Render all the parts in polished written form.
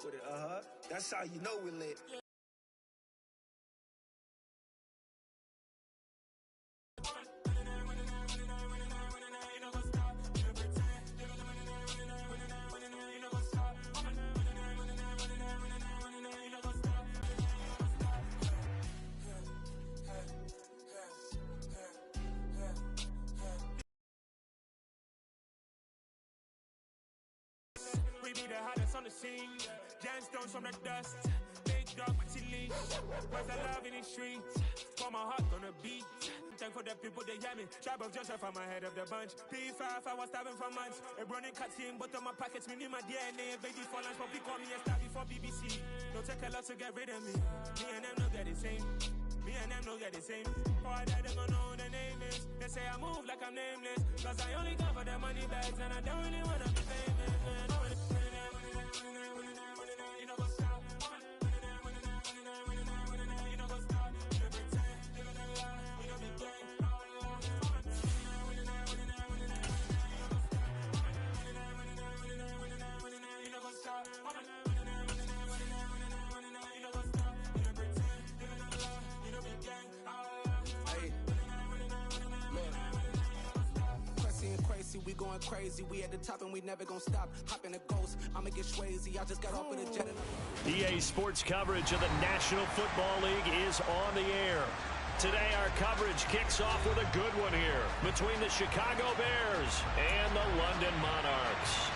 with it, That's how you know we lit. We be the hottest on the scene. Gemstones from the dust. Big dog with chili. Where's the love in the streets? For my heart gonna beat. Thank for the people they hear me. Tribe of Joseph, I'm ahead of the bunch. P5, I was starving for months. A running cutscene, but on my pockets, me need my DNA. Baby for lunch, but call me a star before BBC. Don't take a lot to get rid of me. Me and them no get the same. Me and them no get the same. Oh, I died, they gonna know who the name is. They say I move like I'm nameless. Cause I only come for the money bags, and I don't really wanna be famous, man. You know what's up? You know what's up? You pretend, you know the lie, you know the game. You know what's up? We going crazy, we at the top and we never gonna stop. Hop in a ghost, I'ma get Swayze. I just got off of the jet. EA Sports coverage of the National Football League is on the air. Today our coverage kicks off with a good one here between the Chicago Bears and the London Monarchs.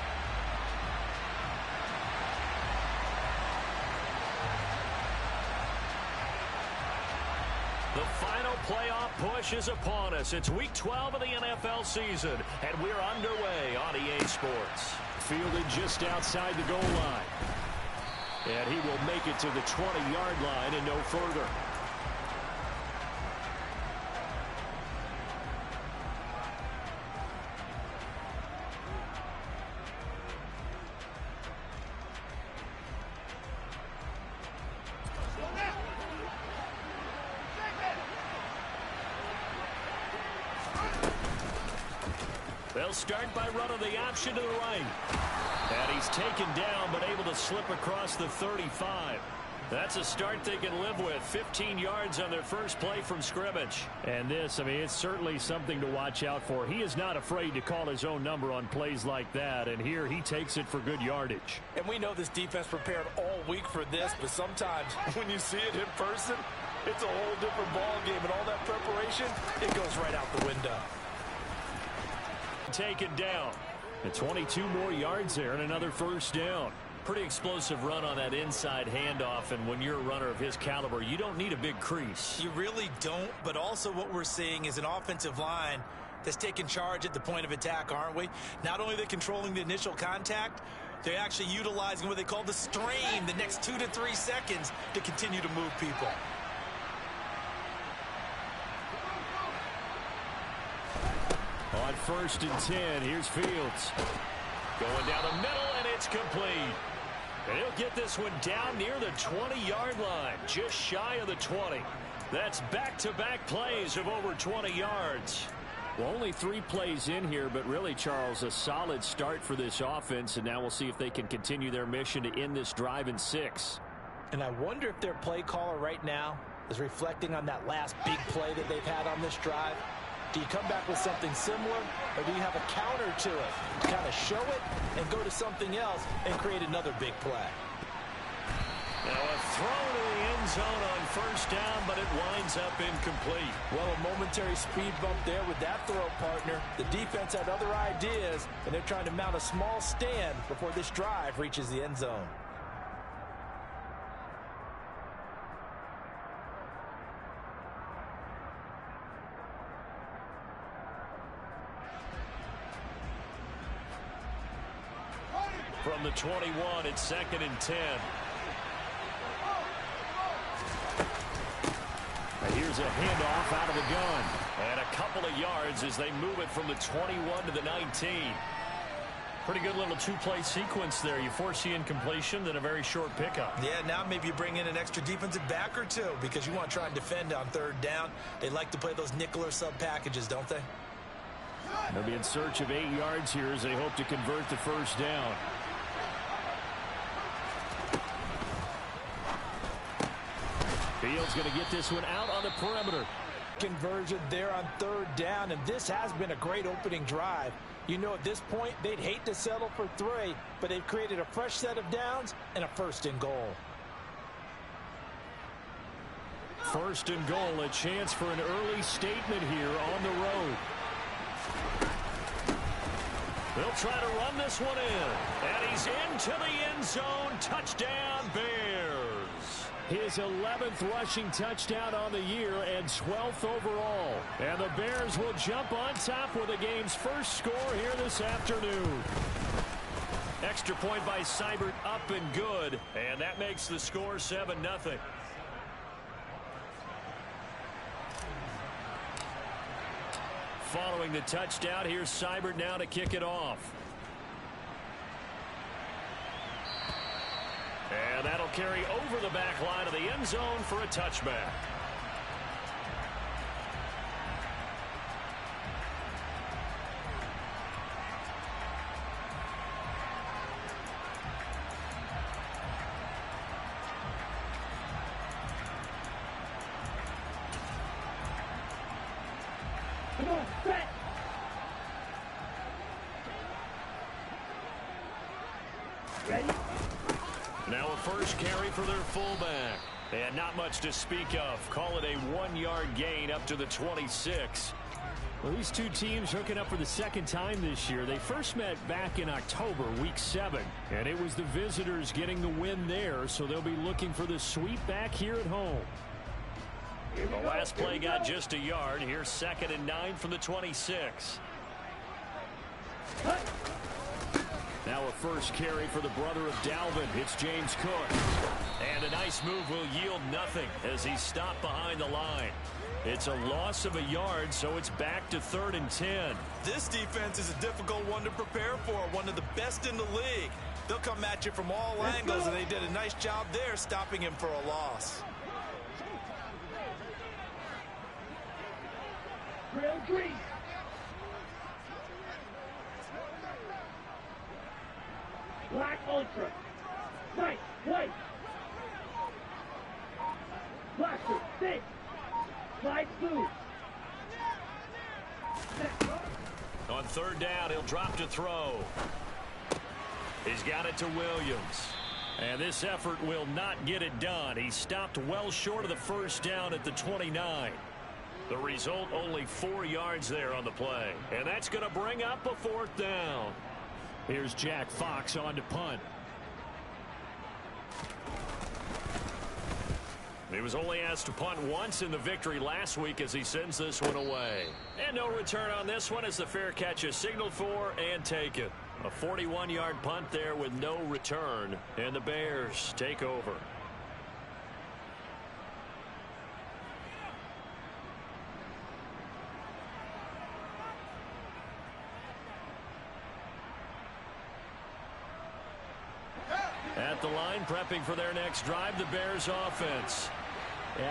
The final playoff push is upon us. It's Week 12 of the NFL season, and we're underway on EA Sports. Fielded just outside the goal line. And he will make it to the 20-yard line and no further. They'll start by running the option to the right. And he's taken down, but able to slip across the 35. That's a start they can live with. 15 yards on their first play from scrimmage. And this, I mean, it's certainly something to watch out for. He is not afraid to call his own number on plays like that. And here he takes it for good yardage. And we know this defense prepared all week for this, but sometimes when you see it in person, it's a whole different ball game. And all that preparation, it goes right out the window. Taken down. And 22 more yards there and another first down. Pretty explosive run on that inside handoff, and when you're a runner of his caliber, you don't need a big crease. You really don't, but also what we're seeing is an offensive line that's taking charge at the point of attack, aren't we? Not only are they controlling the initial contact, they're actually utilizing what they call the strain, the next 2 to 3 seconds to continue to move people. On 1st and 10, here's Fields. Going down the middle, and it's complete. And he'll get this one down near the 20-yard line, just shy of the 20. That's back-to-back plays of over 20 yards. Well, only 3 plays in here, but really, Charles, a solid start for this offense, and now we'll see if they can continue their mission to end this drive in 6. And I wonder if their play caller right now is reflecting on that last big play that they've had on this drive. Do you come back with something similar, or do you have a counter to it? Kind of show it and go to something else and create another big play. Now a throw to the end zone on 1st down, but it winds up incomplete. Well, a momentary speed bump there with that throw, partner. The defense had other ideas, and they're trying to mount a small stand before this drive reaches the end zone. From the 21, it's 2nd and 10. And here's a handoff out of the gun. And a couple of yards as they move it from the 21 to the 19. Pretty good little 2-play sequence there. You force the incompletion, then a very short pickup. Yeah, now maybe you bring in an extra defensive back or 2 because you want to try and defend on 3rd down. They like to play those nickel or sub packages, don't they? They'll be in search of 8 yards here as they hope to convert the 1st down. Fields going to get this one out on the perimeter. Conversion there on 3rd down, and this has been a great opening drive. You know, at this point, they'd hate to settle for 3, but they've created a fresh set of downs and a 1st and goal. 1st and goal, a chance for an early statement here on the road. They'll try to run this one in, and he's into the end zone. Touchdown, Bears. His 11th rushing touchdown on the year and 12th overall. And the Bears will jump on top with the game's first score here this afternoon. Extra point by Seibert, up and good. And that makes the score 7-0. Following the touchdown, here's Seibert now to kick it off. And that'll carry over the back line of the end zone for a touchback. Come on, set. Ready? Now a first carry for their fullback. And not much to speak of. Call it a 1-yard gain up to the 26. Well, these two teams hooking up for the second time this year. They first met back in October, week 7. And it was the visitors getting the win there, so they'll be looking for the sweep back here at home. The last play got just a yard. Here's 2nd and 9 from the 26. Now a first carry for the brother of Dalvin. It's James Cook. And a nice move will yield nothing as he's stopped behind the line. It's a loss of a yard, so it's back to 3rd and 10. This defense is a difficult one to prepare for, one of the best in the league. They'll come at you from all angles, and they did a nice job there stopping him for a loss. Drill 3. Black Ultra. Nice. White. Blaster. 6. Light blue. On 3rd down, he'll drop to throw. He's got it to Williams. And this effort will not get it done. He stopped well short of the first down at the 29. The result, only 4 yards there on the play. And that's going to bring up a 4th down. Here's Jack Fox on to punt. He was only asked to punt once in the victory last week as he sends this one away. And no return on this one as the fair catch is signaled for and taken. A 41-yard punt there with no return. And the Bears take over. At the line, prepping for their next drive, the Bears offense.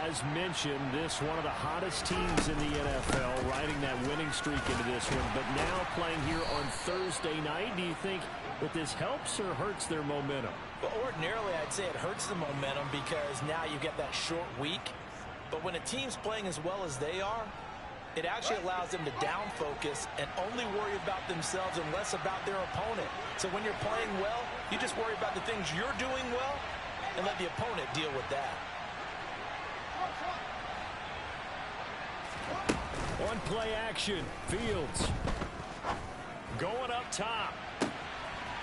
As mentioned, this one of the hottest teams in the NFL, riding that winning streak into this one. But now playing here on Thursday night, do you think that this helps or hurts their momentum? Well, ordinarily, I'd say it hurts the momentum because now you get that short week. But when a team's playing as well as they are, it actually allows them to down focus and only worry about themselves and less about their opponent. So when you're playing well, you just worry about the things you're doing well and let the opponent deal with that. On play action, Fields. Going up top.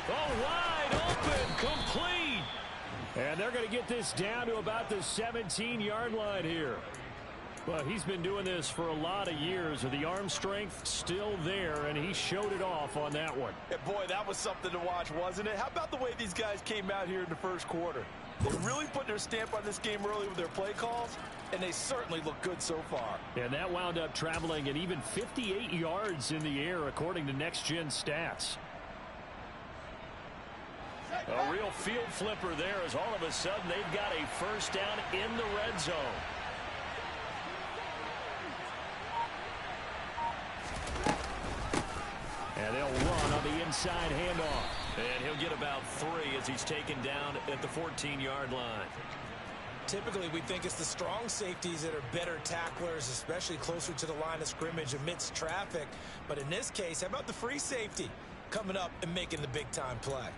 Oh, wide open, complete. And they're going to get this down to about the 17-yard line here. Well, he's been doing this for a lot of years. The arm strength still there, and he showed it off on that one. Yeah, boy, that was something to watch, wasn't it? How about the way these guys came out here in the first quarter? They really put their stamp on this game early with their play calls, and they certainly look good so far. And that wound up traveling at even 58 yards in the air, according to Next Gen Stats. A real field flipper there as all of a sudden they've got a first down in the red zone. And they'll run on the inside handoff. And he'll get about 3 as he's taken down at the 14-yard line. Typically, we think it's the strong safeties that are better tacklers, especially closer to the line of scrimmage amidst traffic. But in this case, how about the free safety coming up and making the big-time play?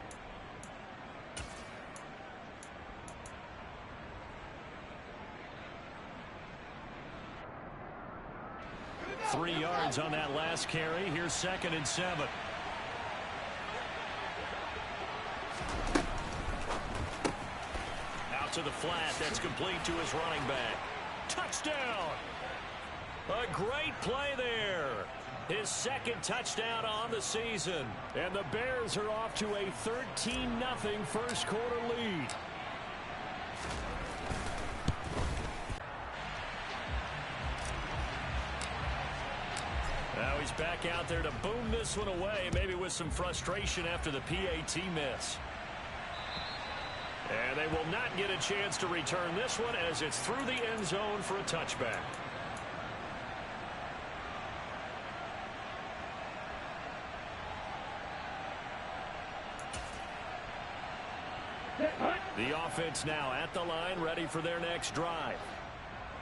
3 yards on that last carry. Here's 2nd and 7. Out to the flat. That's complete to his running back. Touchdown! A great play there. His 2nd touchdown on the season. And the Bears are off to a 13-0 first quarter lead. Now he's back out there to boom this one away, maybe with some frustration after the PAT miss. And they will not get a chance to return this one as it's through the end zone for a touchback. The offense now at the line, ready for their next drive.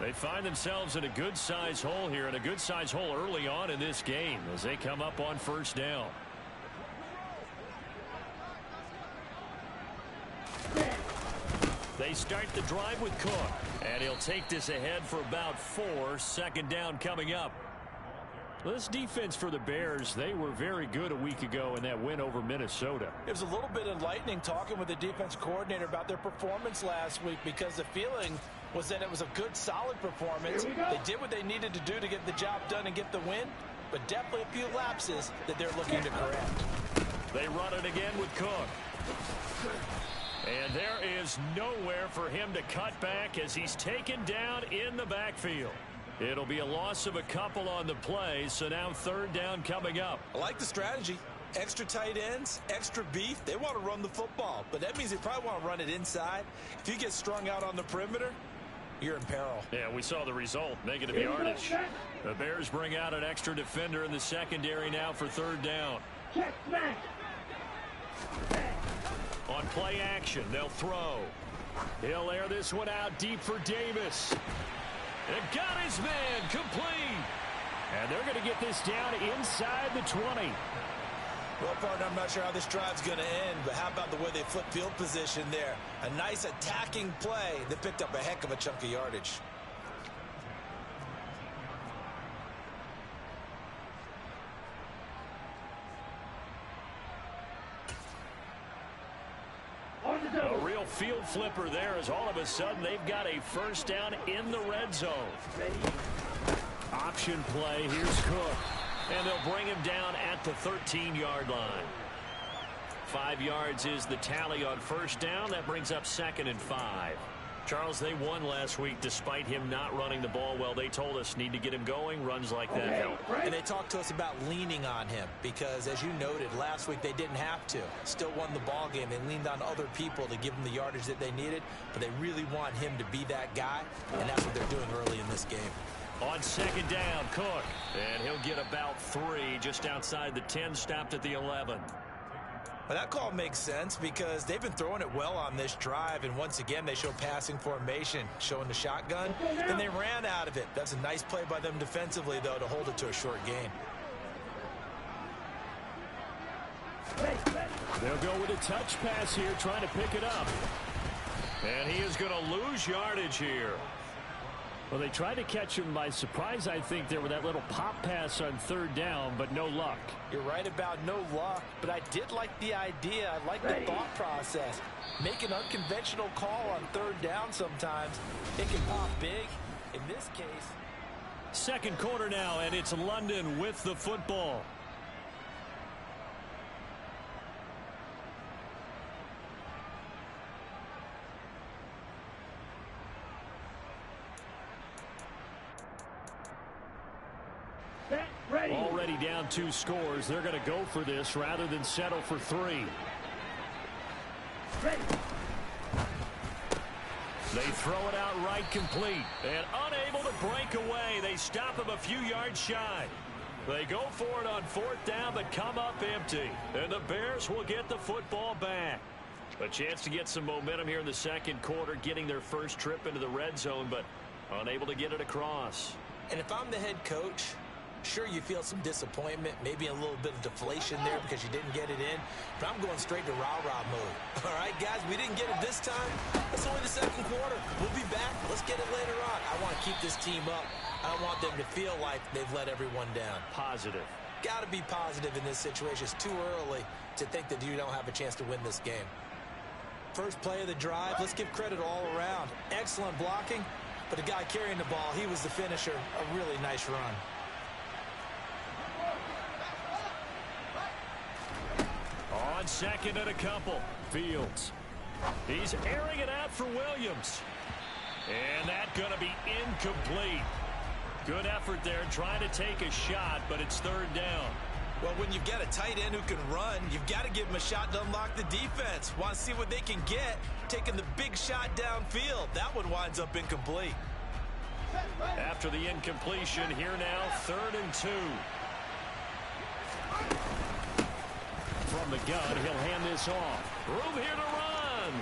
They find themselves in a good-size hole here, and a good-size hole early on in this game as they come up on first down. They start the drive with Cook, and he'll take this ahead for about 4. 2nd down coming up. This defense for the Bears, they were very good a week ago in that win over Minnesota. It was a little bit enlightening talking with the defense coordinator about their performance last week, because the feeling was that it was a good, solid performance. They did what they needed to do to get the job done and get the win, but definitely a few lapses that they're looking to correct. They run it again with Cook. And there is nowhere for him to cut back as he's taken down in the backfield. It'll be a loss of a couple on the play, so now 3rd down coming up. I like the strategy. Extra tight ends, extra beef. They want to run the football, but that means they probably want to run it inside. If you get strung out on the perimeter, you're in peril. Yeah, we saw the result. Negative yardage. The Bears bring out an extra defender in the secondary now for 3rd down. On play action, they'll throw. He'll air this one out deep for Davis. And got his man complete. And they're going to get this down inside the 20. Well, partner, I'm not sure how this drive's going to end, but how about the way they flip field position there? A nice attacking play that picked up a heck of a chunk of yardage. A real field flipper there, as all of a sudden they've got a 1st down in the red zone. Option play. Here's Cook. And they'll bring him down at the 13-yard line. 5 yards is the tally on 1st down. That brings up 2nd and 5. Charles, they won last week despite him not running the ball well. They told us need to get him going. Runs like that help. And they talked to us about leaning on him because, as you noted, last week they didn't have to. Still won the ball game. They leaned on other people to give them the yardage that they needed, but they really want him to be that guy, and that's what they're doing early in this game. On 2nd down, Cook. And he'll get about 3 just outside the 10, stopped at the 11. Well, that call makes sense because they've been throwing it well on this drive, and once again they show passing formation, showing the shotgun, and they ran out of it. That's a nice play by them defensively, though, to hold it to a short gain. They'll go with a touch pass here, trying to pick it up. And he is going to lose yardage here. Well, they tried to catch him by surprise, I think, there with that little pop pass on 3rd down, but no luck. You're right about no luck, but I did like the idea. I like the thought process. Make an unconventional call on 3rd down sometimes. It can pop big. In this case. 2nd quarter now, and it's London with the football. Already down 2 scores. They're going to go for this rather than settle for 3. They throw it out right complete. And unable to break away. They stop him a few yards shy. They go for it on 4th down, but come up empty. And the Bears will get the football back. A chance to get some momentum here in the second quarter, getting their first trip into the red zone, but unable to get it across. And if I'm the head coach, sure, you feel some disappointment, maybe a little bit of deflation there because you didn't get it in, but I'm going straight to rah-rah mode. All right, guys, we didn't get it this time. It's only the second quarter. We'll be back. Let's get it later on. I want to keep this team up. I don't want them to feel like they've let everyone down. Positive. Got to be positive in this situation. It's too early to think that you don't have a chance to win this game. First play of the drive, let's give credit all around. Excellent blocking, but the guy carrying the ball, he was the finisher. A really nice run. On second and a couple, Fields. He's airing it out for Williams. And that's going to be incomplete. Good effort there trying to take a shot, but it's third down. Well, when you've got a tight end who can run, you've got to give him a shot to unlock the defense. Want to see what they can get, taking the big shot downfield. That one winds up incomplete. After the incompletion, here now, 3rd and 2. From the gun, he'll hand this off. Room here to run.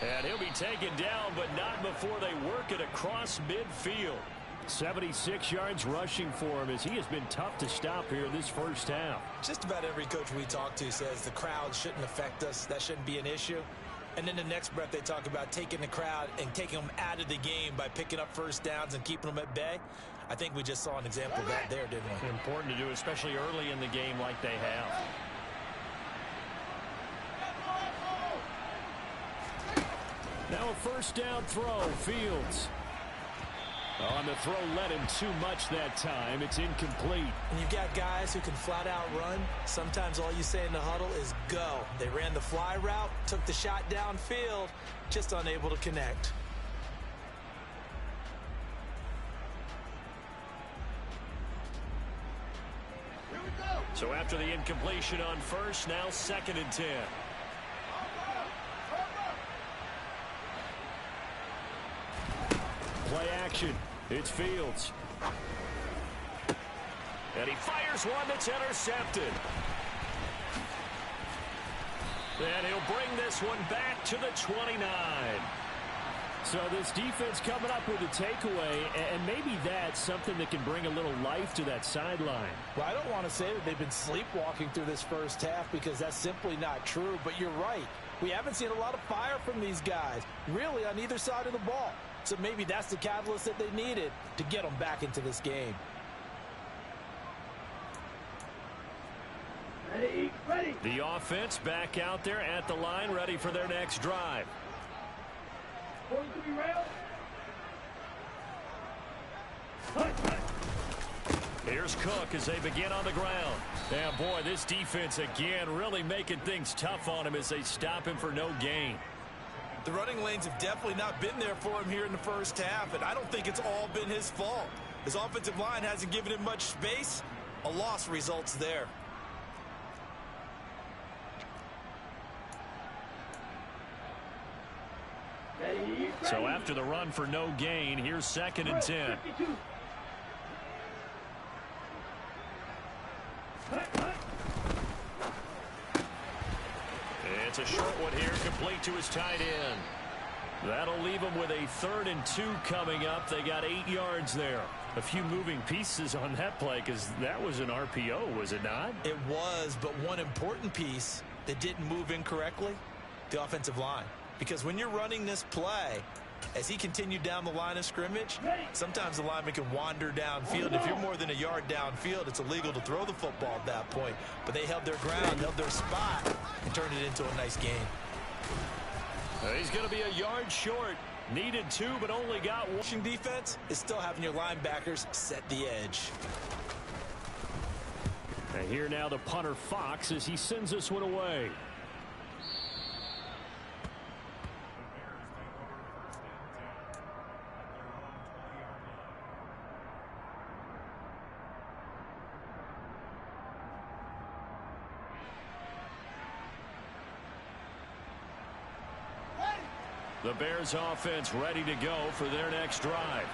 And he'll be taken down, but not before they work it across midfield. 76 yards rushing for him as he has been tough to stop here in this first half. Just about every coach we talk to says the crowd shouldn't affect us. That shouldn't be an issue. And then the next breath they talk about taking the crowd and taking them out of the game by picking up first downs and keeping them at bay. I think we just saw an example of that there, didn't we? Important to do, especially early in the game like they have. Now a first down throw, Fields. On the throw, led him too much that time. It's incomplete. And you've got guys who can flat out run. Sometimes all you say in the huddle is go. They ran the fly route, took the shot downfield, just unable to connect. So after the incompletion on first, now 2nd and 10. Play action. It's Fields. And he fires one that's intercepted. And he'll bring this one back to the 29. So this defense coming up with a takeaway, and maybe that's something that can bring a little life to that sideline. Well, I don't want to say that they've been sleepwalking through this first half because that's simply not true, but you're right. We haven't seen a lot of fire from these guys, really on either side of the ball. So maybe that's the catalyst that they needed to get them back into this game. Ready. The offense back out there at the line, ready for their next drive. Going to be railed. Here's Cook as they begin on the ground. And boy, this defense again really making things tough on him as they stop him for no gain. The running lanes have definitely not been there for him here in the first half, and I don't think it's all been his fault. His offensive line hasn't given him much space. A loss results there. Ready. So after the run for no gain, here's 2nd and 10. 52. It's a short one here, complete to his tight end. That'll leave him with a 3rd and 2 coming up. They got 8 yards there. A few moving pieces on that play because that was an RPO, was it not? It was, but one important piece that didn't move incorrectly, the offensive line. Because when you're running this play, as he continued down the line of scrimmage, sometimes the lineman can wander downfield. If you're more than a yard downfield, it's illegal to throw the football at that point. But they held their ground, held their spot, and turned it into a nice gain. He's going to be a yard short. Needed 2, but only got 1. Washington defense is still having your linebackers set the edge. And here now the punter Fox as he sends this one away. The Bears offense ready to go for their next drive.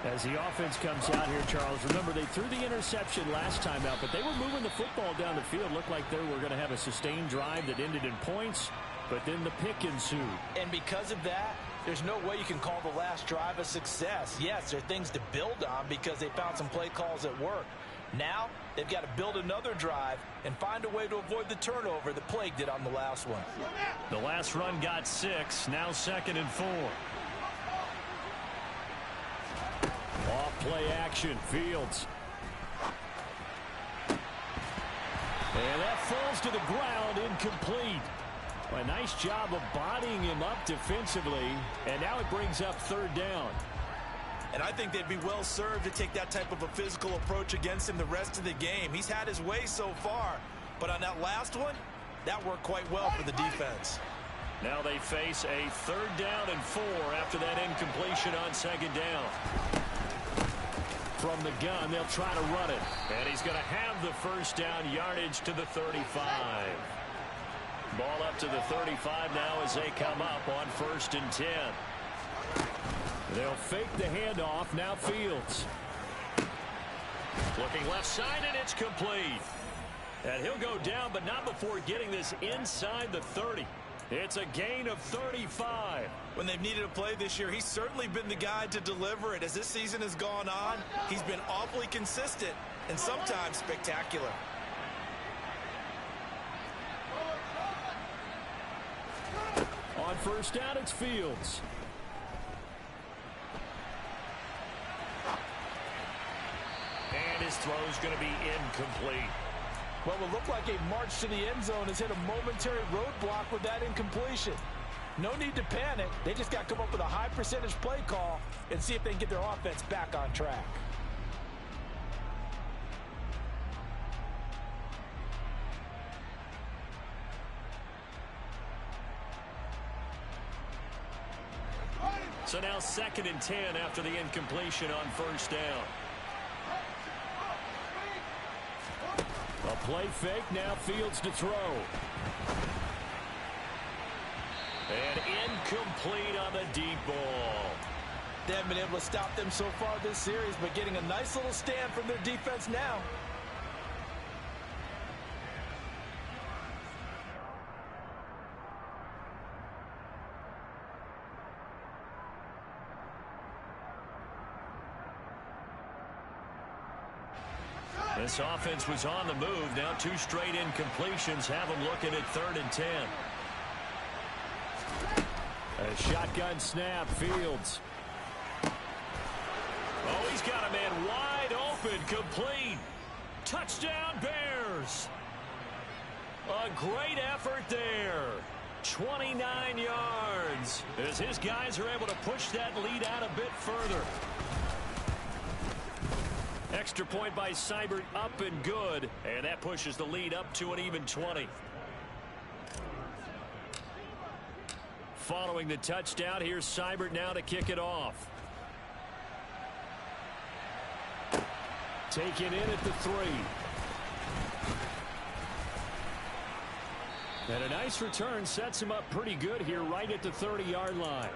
As the offense comes out here, Charles, remember they threw the interception last time out, but they were moving the football down the field. Looked like they were going to have a sustained drive that ended in points. but then the pick ensued. And because of that, there's no way you can call the last drive a success. Yes, there are things to build on because they found some play calls that work. Now, they've got to build another drive and find a way to avoid the turnover that plagued it on the last one. The last run got 6, now 2nd and 4. Off play action, Fields. And that falls to the ground, incomplete. A nice job of bodying him up defensively, and now it brings up 3rd down. And I think they'd be well served to take that type of a physical approach against him the rest of the game. He's had his way so far, but on that last one, that worked quite well for the defense. Now they face a 3rd down and 4 after that incompletion on 2nd down. From the gun, they'll try to run it. And he's going to have the 1st down, yardage to the 35. Ball up to the 35 now as they come up on 1st and 10. They'll fake the handoff. Now Fields. Looking left side, and it's complete. And he'll go down, but not before getting this inside the 30. It's a gain of 35. When they've needed a play this year, he's certainly been the guy to deliver it. As this season has gone on, he's been awfully consistent and sometimes spectacular. On 1st down, it's Fields. And his throw's going to be incomplete. Well, it looked like a march to the end zone has hit a momentary roadblock with that incompletion. No need to panic. They just got to come up with a high percentage play call and see if they can get their offense back on track. So now 2nd and 10 after the incompletion on 1st down. A play fake, now Fields to throw. And incomplete on the deep ball. They haven't been able to stop them so far this series, but getting a nice little stand from their defense now. This offense was on the move. Now 2 straight incompletions have them looking at 3rd and 10. A shotgun snap, Fields. Oh, he's got a man wide open, complete. Touchdown, Bears. A great effort there. 29 yards as his guys are able to push that lead out a bit further. Extra point by Seibert, up and good, and that pushes the lead up to an even 20. Following the touchdown, here's Seibert now to kick it off. Taken in at the 3. And a nice return sets him up pretty good here right at the 30-yard line.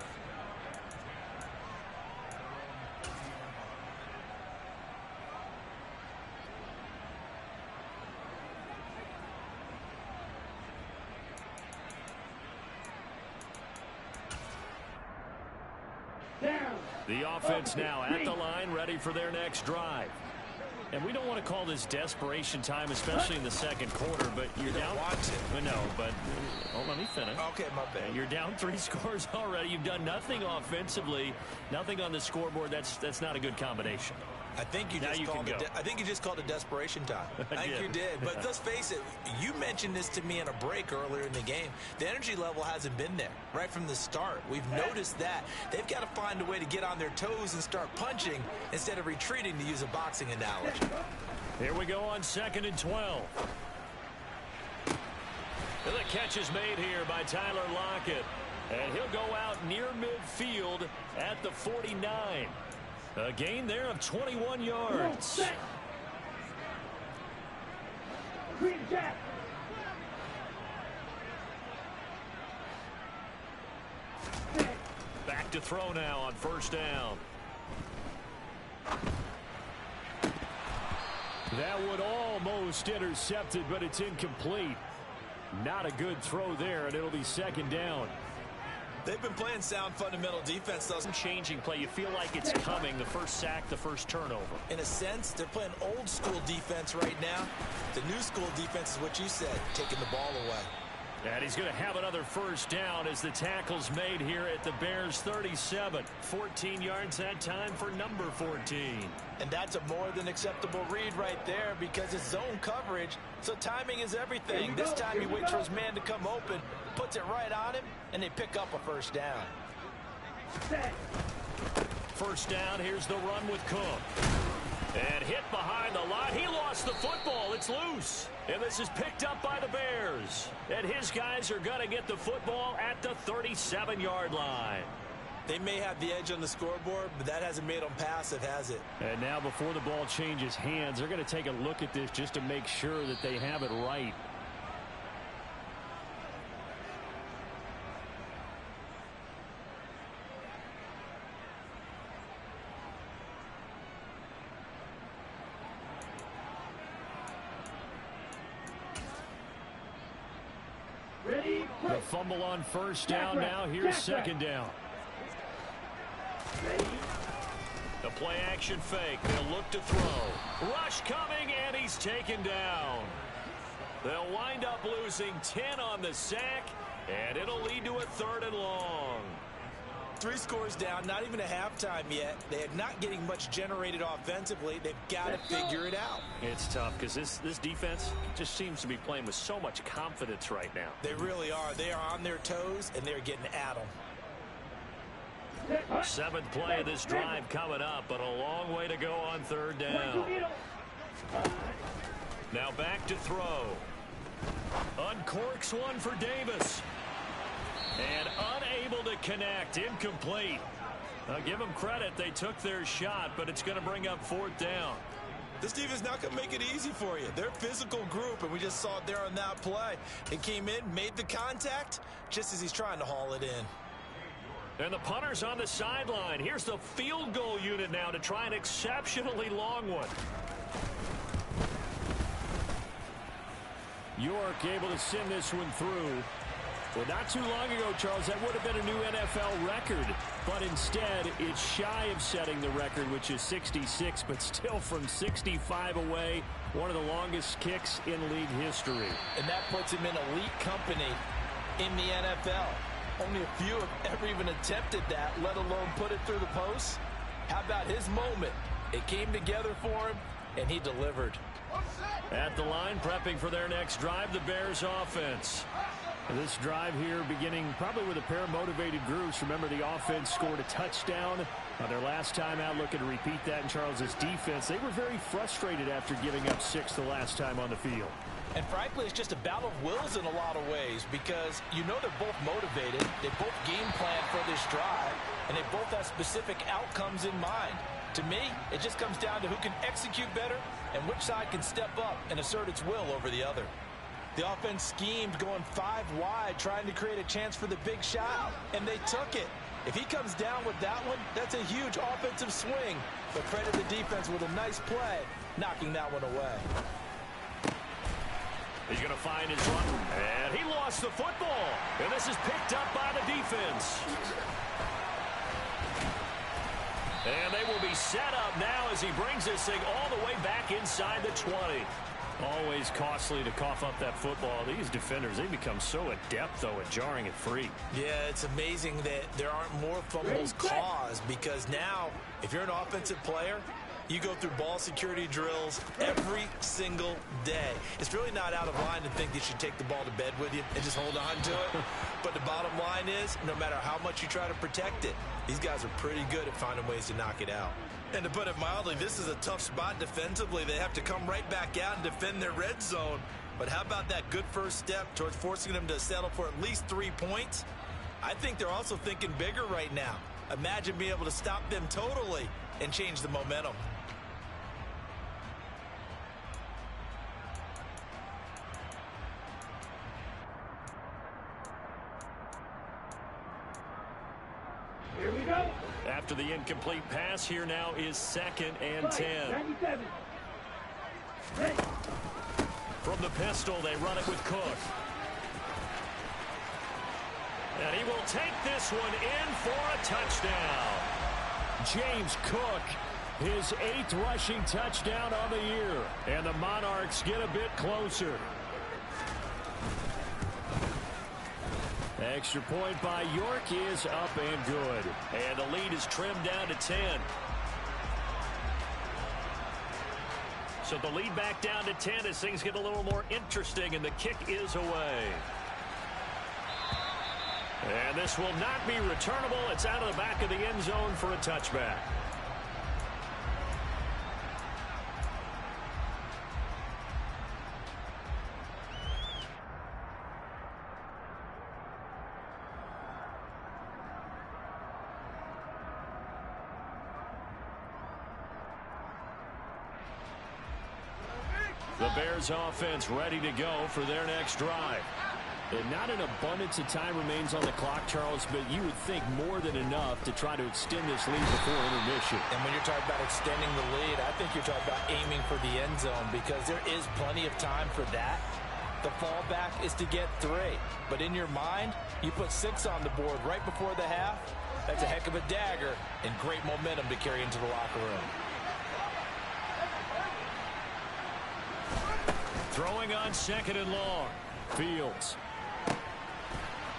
The offense now at the line, ready for their next drive. And we don't want to call this desperation time, especially in the 2nd quarter, but you're down. No, but let me finish. Okay, my bad. You're down 3 scores already. You've done nothing offensively, nothing on the scoreboard. That's not a good combination. I think you just called it desperation time. I think you did. But let's face it, you mentioned this to me in a break earlier in the game. The energy level hasn't been there right from the start. We've noticed that. They've got to find a way to get on their toes and start punching instead of retreating, to use a boxing analogy. Here we go on 2nd and 12. And the catch is made here by Tyler Lockett. And he'll go out near midfield at the 49. A gain there of 21 yards. Back to throw now on 1st down. That would almost intercepted, but it's incomplete. Not a good throw there, and it'll be second down. They've been playing sound fundamental defense, though. Changing play. You feel like it's coming. The first sack, the first turnover. In a sense, they're playing old school defense right now. The new school defense is what you said, taking the ball away. And he's going to have another first down as the tackle's made here at the Bears 37. 14 yards that time for number 14. And that's a more than acceptable read right there because it's zone coverage, so timing is everything. This time he waits for his man to come open, puts it right on him, and they pick up a first down. First down, here's the run with Cook. And hit behind the line. He lost the football. It's loose. And this is picked up by the Bears. And his guys are going to get the football at the 37-yard line. They may have the edge on the scoreboard, but that hasn't made them passive, has it? And now before the ball changes hands, they're going to take a look at this just to make sure that they have it right. The fumble on first down now. Here's second down. The play action fake. They'll look to throw. Rush coming, and he's taken down. They'll wind up losing 10 on the sack, and it'll lead to a 3rd and long. 3 scores down, not even a halftime yet. They are not getting much generated offensively. They've got to figure it out. It's tough because this defense just seems to be playing with so much confidence right now. They really are. They are on their toes, and they're getting at them. 7th play of this drive coming up, but a long way to go on 3rd down. Now back to throw. Uncorks one for Davis. And unable to connect. Incomplete. I'll give them credit. They took their shot, but it's going to bring up 4th down. This defense is not going to make it easy for you. They're a physical group, and we just saw it there on that play. It came in, made the contact, just as he's trying to haul it in. And the punter's on the sideline. Here's the field goal unit now to try an exceptionally long one. York able to send this one through. Well, not too long ago, Charles, that would have been a new NFL record. But instead, it's shy of setting the record, which is 66, but still from 65 away, one of the longest kicks in league history. And that puts him in elite company in the NFL. Only a few have ever even attempted that, let alone put it through the post. How about his moment? It came together for him, and he delivered. At the line, prepping for their next drive, the Bears offense. This drive here beginning probably with a pair of motivated groups. Remember, the offense scored a touchdown their last time out. Looking to repeat that in Charles's defense. They were very frustrated after giving up 6 the last time on the field. And frankly, it's just a battle of wills in a lot of ways because you know they're both motivated. They both game plan for this drive, and they both have specific outcomes in mind. To me, it just comes down to who can execute better and which side can step up and assert its will over the other. The offense schemed going 5 wide, trying to create a chance for the big shot, and they took it. If he comes down with that one, that's a huge offensive swing. But credit the defense with a nice play, knocking that one away. He's going to find his run, and he lost the football. And this is picked up by the defense. And they will be set up now as he brings this thing all the way back inside the 20. Always costly to cough up that football. These defenders, they become so adept, though, at jarring it free. Yeah, it's amazing that there aren't more fumbles caused because now, if you're an offensive player, you go through ball security drills every single day. It's really not out of line to think you should take the ball to bed with you and just hold on to it. But the bottom line is, no matter how much you try to protect it, these guys are pretty good at finding ways to knock it out. And to put it mildly, this is a tough spot defensively. They have to come right back out and defend their red zone. But how about that good first step towards forcing them to settle for at least 3 points? I think they're also thinking bigger right now. Imagine being able to stop them totally and change the momentum. Here we go. After the incomplete pass, here now is 2nd and 10. 97. Ready. From the pistol, they run it with Cook. And he will take this one in for a touchdown. James Cook, his 8th rushing touchdown on the year. And the Monarchs get a bit closer. Extra point by York is up and good. And the lead is trimmed down to 10. So the lead back down to 10 as things get a little more interesting, and the kick is away. And this will not be returnable. It's out of the back of the end zone for a touchback. The Bears offense ready to go for their next drive. And not an abundance of time remains on the clock, Charles, but you would think more than enough to try to extend this lead before intermission. And when you're talking about extending the lead, I think you're talking about aiming for the end zone because there is plenty of time for that. The fallback is to get 3. But in your mind, you put 6 on the board right before the half. That's a heck of a dagger and great momentum to carry into the locker room. Throwing on 2nd and long. Fields.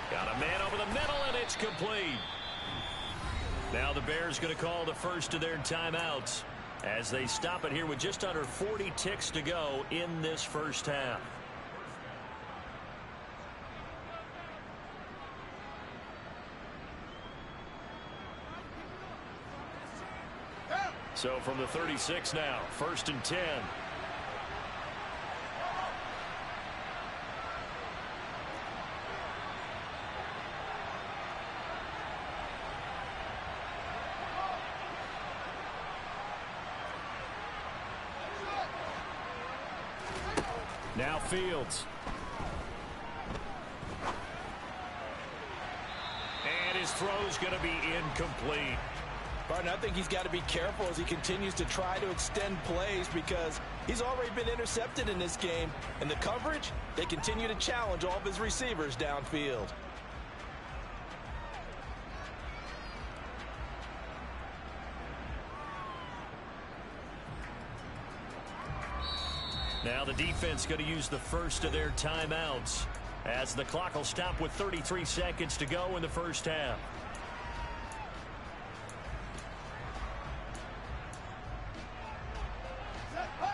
Got a man over the middle, and it's complete. Now the Bears going to call the first of their timeouts as they stop it here with just under 40 ticks to go in this first half. So from the 36 now, 1st and 10. Now Fields. And his throw's going to be incomplete. Barton, I think he's got to be careful as he continues to try to extend plays because he's already been intercepted in this game. And the coverage, they continue to challenge all of his receivers downfield. Now the defense going to use the first of their timeouts as the clock will stop with 33 seconds to go in the first half.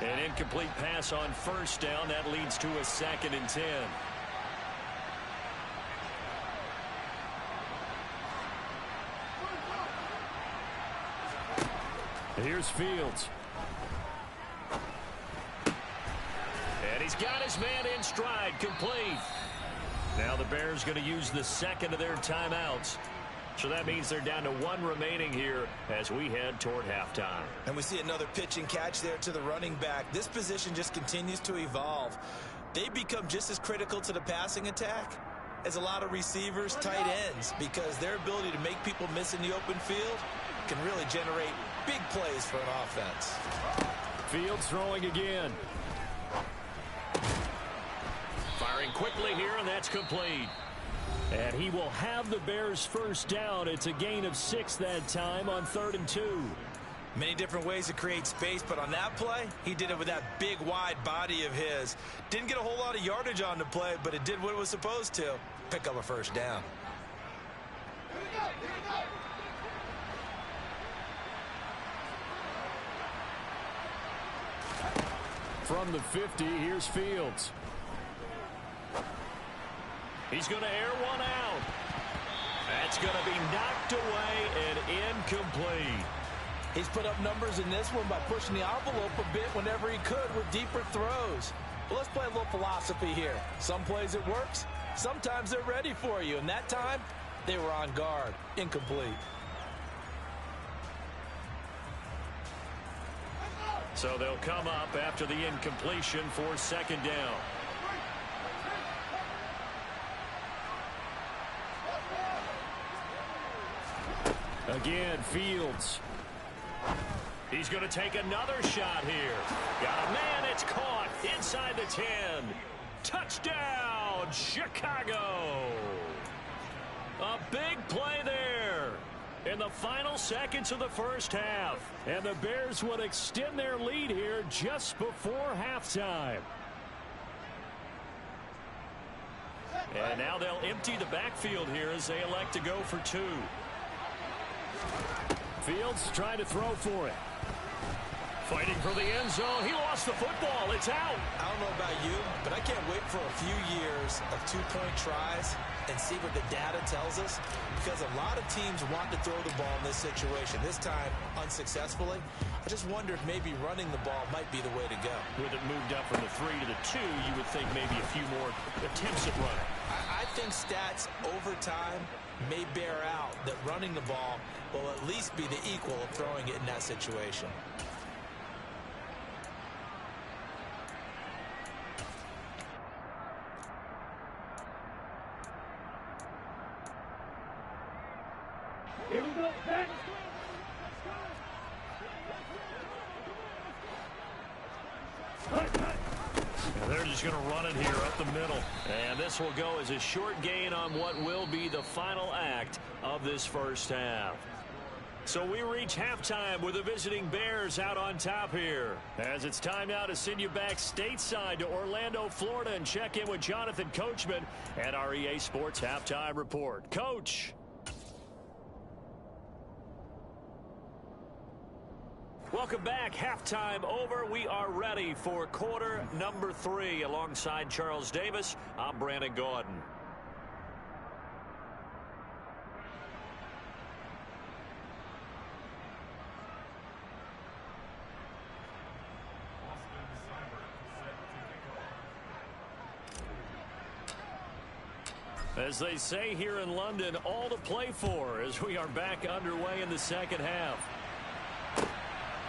An incomplete pass on 1st down. That leads to a 2nd and 10. Here's Fields. And he's got his man in stride, complete. Now the Bears going to use the 2nd of their timeouts. So that means they're down to 1 remaining here as we head toward halftime. And we see another pitch and catch there to the running back. This position just continues to evolve. They become just as critical to the passing attack as a lot of receivers, tight ends, because their ability to make people miss in the open field can really generate big plays for an offense. Fields throwing again. Firing quickly here, and that's complete. And he will have the Bears' first down. It's a gain of 6 that time on 3rd and 2. Many different ways to create space, but on that play, he did it with that big, wide body of his. Didn't get a whole lot of yardage on the play, but it did what it was supposed to. Pick up a first down. From the 50, here's Fields. He's going to air one out. That's going to be knocked away and incomplete. He's put up numbers in this one by pushing the envelope a bit whenever he could with deeper throws. Well, let's play a little philosophy here. Some plays it works. Sometimes they're ready for you. And that time, they were on guard. Incomplete. So they'll come up after the incompletion for 2nd down. Again, Fields. He's going to take another shot here. Got a man, it's caught inside the 10. Touchdown, Chicago. A big play there in the final seconds of the first half. And the Bears would extend their lead here just before halftime. And now they'll empty the backfield here as they elect to go for 2. Fields trying to throw for it. Fighting for the end zone. He lost the football. It's out. I don't know about you, but I can't wait for a few years of 2-point tries and see what the data tells us, because a lot of teams want to throw the ball in this situation. This time, unsuccessfully. I just wonder if maybe running the ball might be the way to go. With it moved up from the 3 to the 2, you would think maybe a few more attempts at running. I think stats over time may bear out that running the ball will at least be the equal of throwing it in that situation. Here we go, back. They're just going to run it here up the middle. And this will go as a short gain on what will be the final act of this first half. So we reach halftime with the visiting Bears out on top here. As it's time now to send you back stateside to Orlando, Florida, and check in with Jonathan Coachman at our EA Sports Halftime Report. Coach. Welcome back. Halftime over. We are ready for quarter number 3. Alongside Charles Davis, I'm Brandon Gaudin. As they say here in London, all to play for as we are back underway in the second half.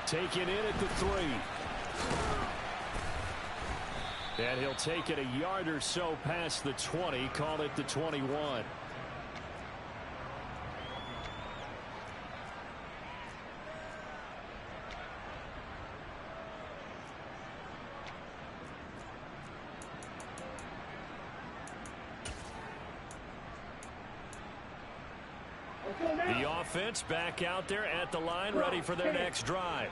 Taken in at the 3. And he'll take it a yard or so past the 20, call it the 21. The offense back out there at the line, ready for their next drive.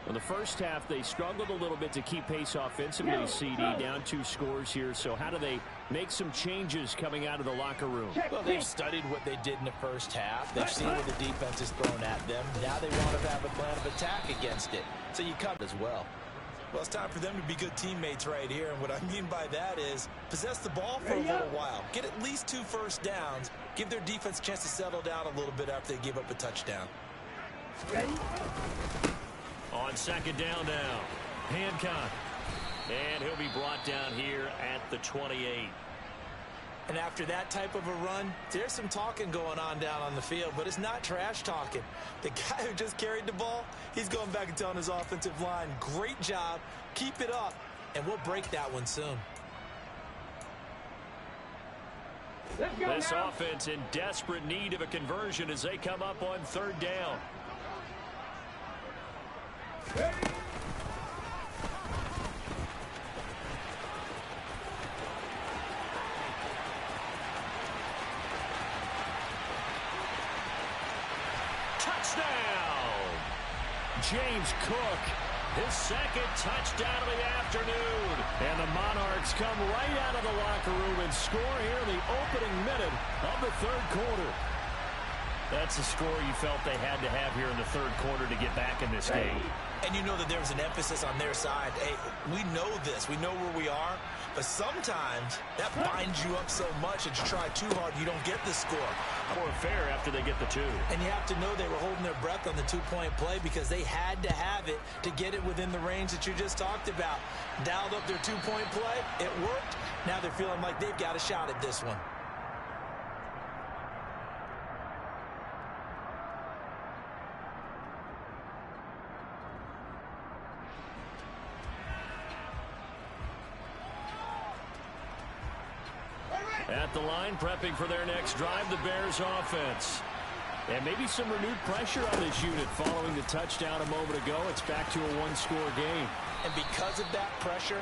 In the first half, they struggled a little bit to keep pace offensively, CD, down 2 scores here. So how do they make some changes coming out of the locker room? Well, they've studied what they did in the first half. They've seen what the defense has thrown at them. Now they want to have a plan of attack against it. So you come as well. Well, it's time for them to be good teammates right here. And what I mean by that is possess the ball for a little while. Get at least 2 first downs. Give their defense a chance to settle down a little bit after they give up a touchdown. Ready? On second down now, Hancock. And he'll be brought down here at the 28. And after that type of a run, there's some talking going on down on the field, but it's not trash talking. The guy who just carried the ball, he's going back and telling his offensive line, great job, keep it up, and we'll break that one soon. This offense in desperate need of a conversion as they come up on third down. Touchdown! James Cook, his second touchdown of the afternoon. And the Monarchs come right out of the locker room and score here in the opening minute of the third quarter. That's the score you felt they had to have here in the third quarter to get back in this game. And you know that there's an emphasis on their side. Hey, we know this. We know where we are. But sometimes that binds you up so much that you try too hard, you don't get the score. More fair after they get the 2. And you have to know they were holding their breath on the 2-point play because they had to have it to get it within the range that you just talked about. Dialed up their 2-point play. It worked. Now they're feeling like they've got a shot at this one. At the line, prepping for their next drive, the Bears offense. And maybe some renewed pressure on this unit following the touchdown a moment ago. It's back to a 1-score game. And because of that pressure,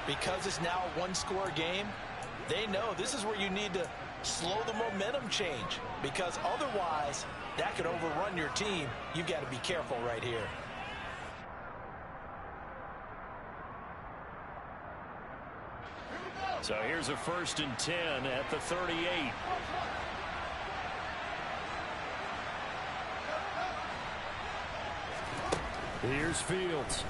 because it's now a 1-score game, they know this is where you need to slow the momentum change, because otherwise that could overrun your team. You've got to be careful right here. So here's a 1st and 10 at the 38. Here's Fields.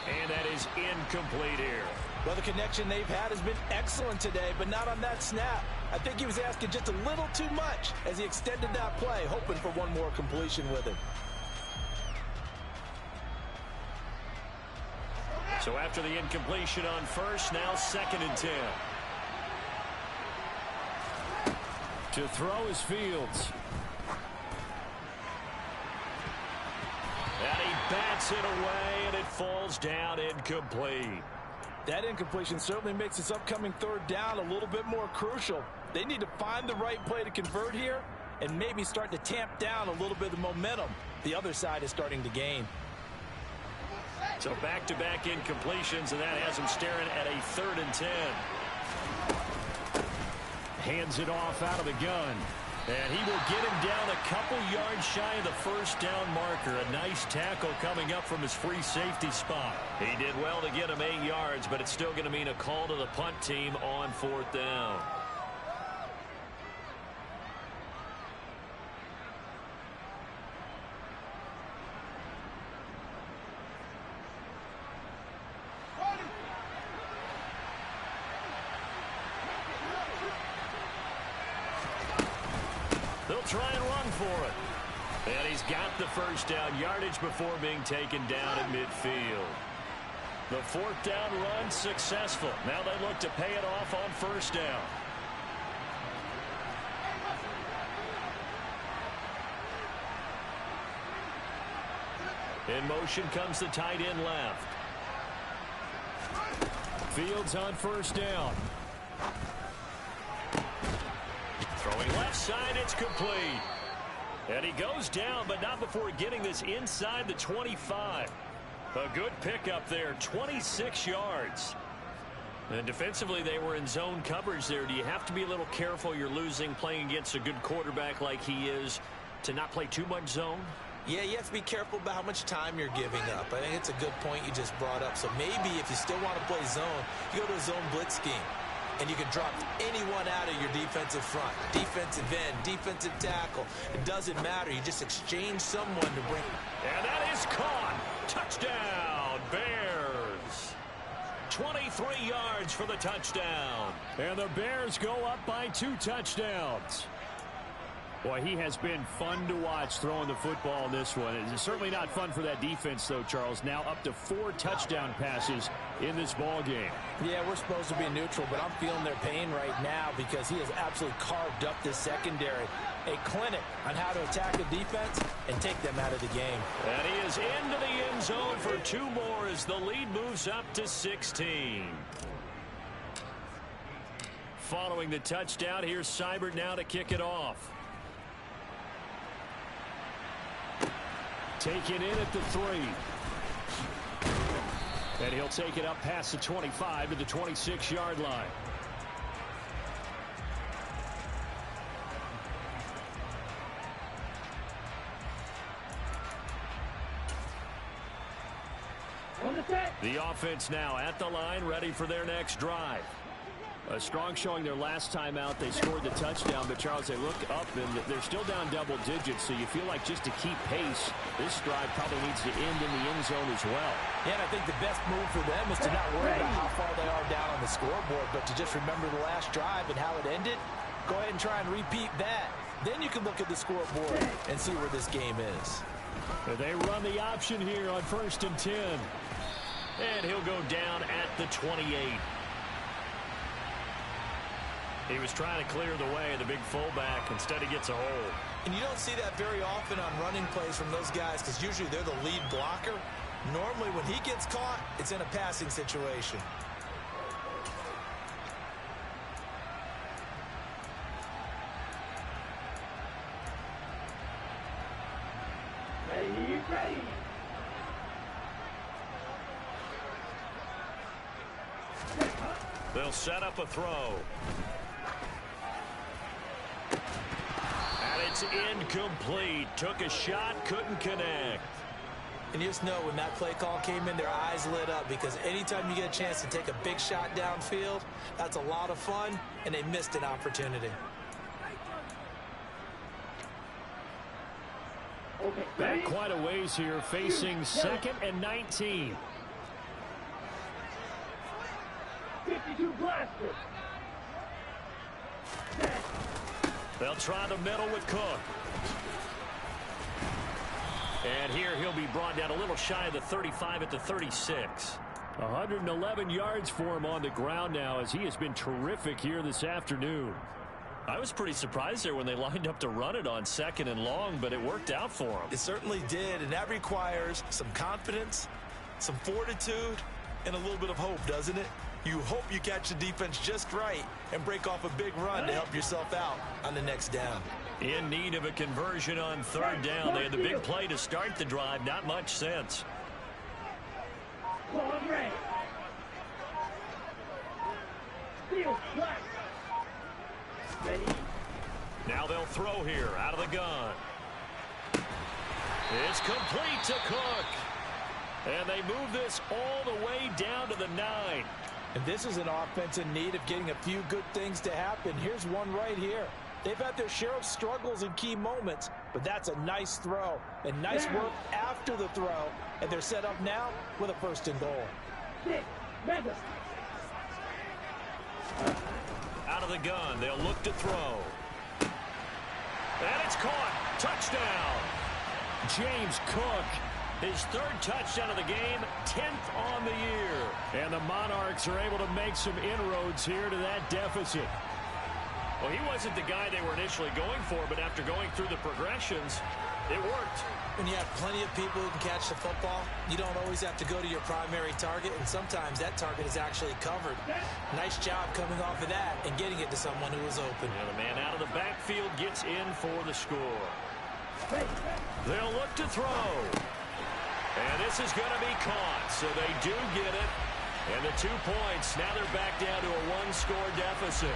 And that is incomplete here. Well, the connection they've had has been excellent today, but not on that snap. I think he was asking just a little too much as he extended that play, hoping for one more completion with it. So after the incompletion on 1st, now 2nd and 10. To throw is Fields. And he bats it away, and it falls down incomplete. That incompletion certainly makes this upcoming 3rd down a little bit more crucial. They need to find the right play to convert here and maybe start to tamp down a little bit of momentum. The other side is starting to gain. So back-to-back incompletions, and that has him staring at a 3rd and 10. Hands it off out of the gun. And he will get him down a couple yards shy of the 1st down marker. A nice tackle coming up from his free safety spot. He did well to get him 8 yards, but it's still going to mean a call to the punt team on 4th down. They'll try and run for it. And he's got the 1st down yardage before being taken down at midfield. The 4th down run successful. Now they look to pay it off on 1st down. In motion comes the tight end left. Fields on 1st down. Throwing left side, it's complete. And he goes down, but not before getting this inside the 25. A good pickup there, 26 yards. And defensively, they were in zone coverage there. Do you have to be a little careful? You're losing, playing against a good quarterback like he is, to not play too much zone? Yeah, you have to be careful about how much time you're giving up. I think it's a good point you just brought up. So maybe if you still want to play zone, you go to a zone blitz scheme. And you can drop anyone out of your defensive front. Defensive end, defensive tackle. It doesn't matter. You just exchange someone to bring. And that is caught. Touchdown, Bears. 23 yards for the touchdown. And the Bears go up by 2 touchdowns. Boy, he has been fun to watch throwing the football in this one. It's certainly not fun for that defense, though, Charles. Now up to 4 touchdown passes in this ball game. Yeah, we're supposed to be neutral, but I'm feeling their pain right now because he has absolutely carved up this secondary. A clinic on how to attack a defense and take them out of the game. And he is into the end zone for 2 more as the lead moves up to 16. Following the touchdown, here's Seibert now to kick it off. Taken in at the 3. And he'll take it up past the 25 to the 26-yard line. The offense now at the line, ready for their next drive. A strong showing their last time out. They scored the touchdown, but Charles, they look up and they're still down double digits, so you feel like just to keep pace, this drive probably needs to end in the end zone as well. Yeah, and I think the best move for them is to not worry about how far they are down on the scoreboard, but to just remember the last drive and how it ended. Go ahead and try and repeat that. Then you can look at the scoreboard and see where this game is. They run the option here on 1st and 10. And he'll go down at the 28. He was trying to clear the way, the big fullback. Instead, he gets a hold. And you don't see that very often on running plays from those guys because usually they're the lead blocker. Normally, when he gets caught, it's in a passing situation. Ready. They'll set up a throw. And it's incomplete. Took a shot, couldn't connect. And you just know when that play call came in, their eyes lit up, because anytime you get a chance to take a big shot downfield, that's a lot of fun, and they missed an opportunity. Back quite a ways here, facing 2nd and 19. 52 blaster. They'll try the middle with Cook. And here he'll be brought down a little shy of the 35 at the 36. 111 yards for him on the ground now, as he has been terrific here this afternoon. I was pretty surprised there when they lined up to run it on 2nd and long, but it worked out for him. It certainly did, and that requires some confidence, some fortitude, and a little bit of hope, doesn't it? You hope you catch the defense just right and break off a big run to help yourself out on the next down. In need of a conversion on 3rd down. They had the big play to start the drive. Not much sense. Now they'll throw here out of the gun. It's complete to Cook. And they move this all the way down to the 9. And this is an offense in need of getting a few good things to happen. Here's one right here. They've had their share of struggles in key moments, but that's a nice throw and nice work after the throw. And they're set up now with a 1st and goal. Out of the gun, they'll look to throw. And it's caught. Touchdown. James Cook, his 3rd touchdown of the game, 10th on the year. And the Monarchs are able to make some inroads here to that deficit. Well, he wasn't the guy they were initially going for, but after going through the progressions, it worked. When you have plenty of people who can catch the football, you don't always have to go to your primary target, and sometimes that target is actually covered. Nice job coming off of that and getting it to someone who was open. And the man out of the backfield gets in for the score. They'll look to throw. And this is going to be caught, so they do get it. And the 2 points, now they're back down to a 1-score deficit.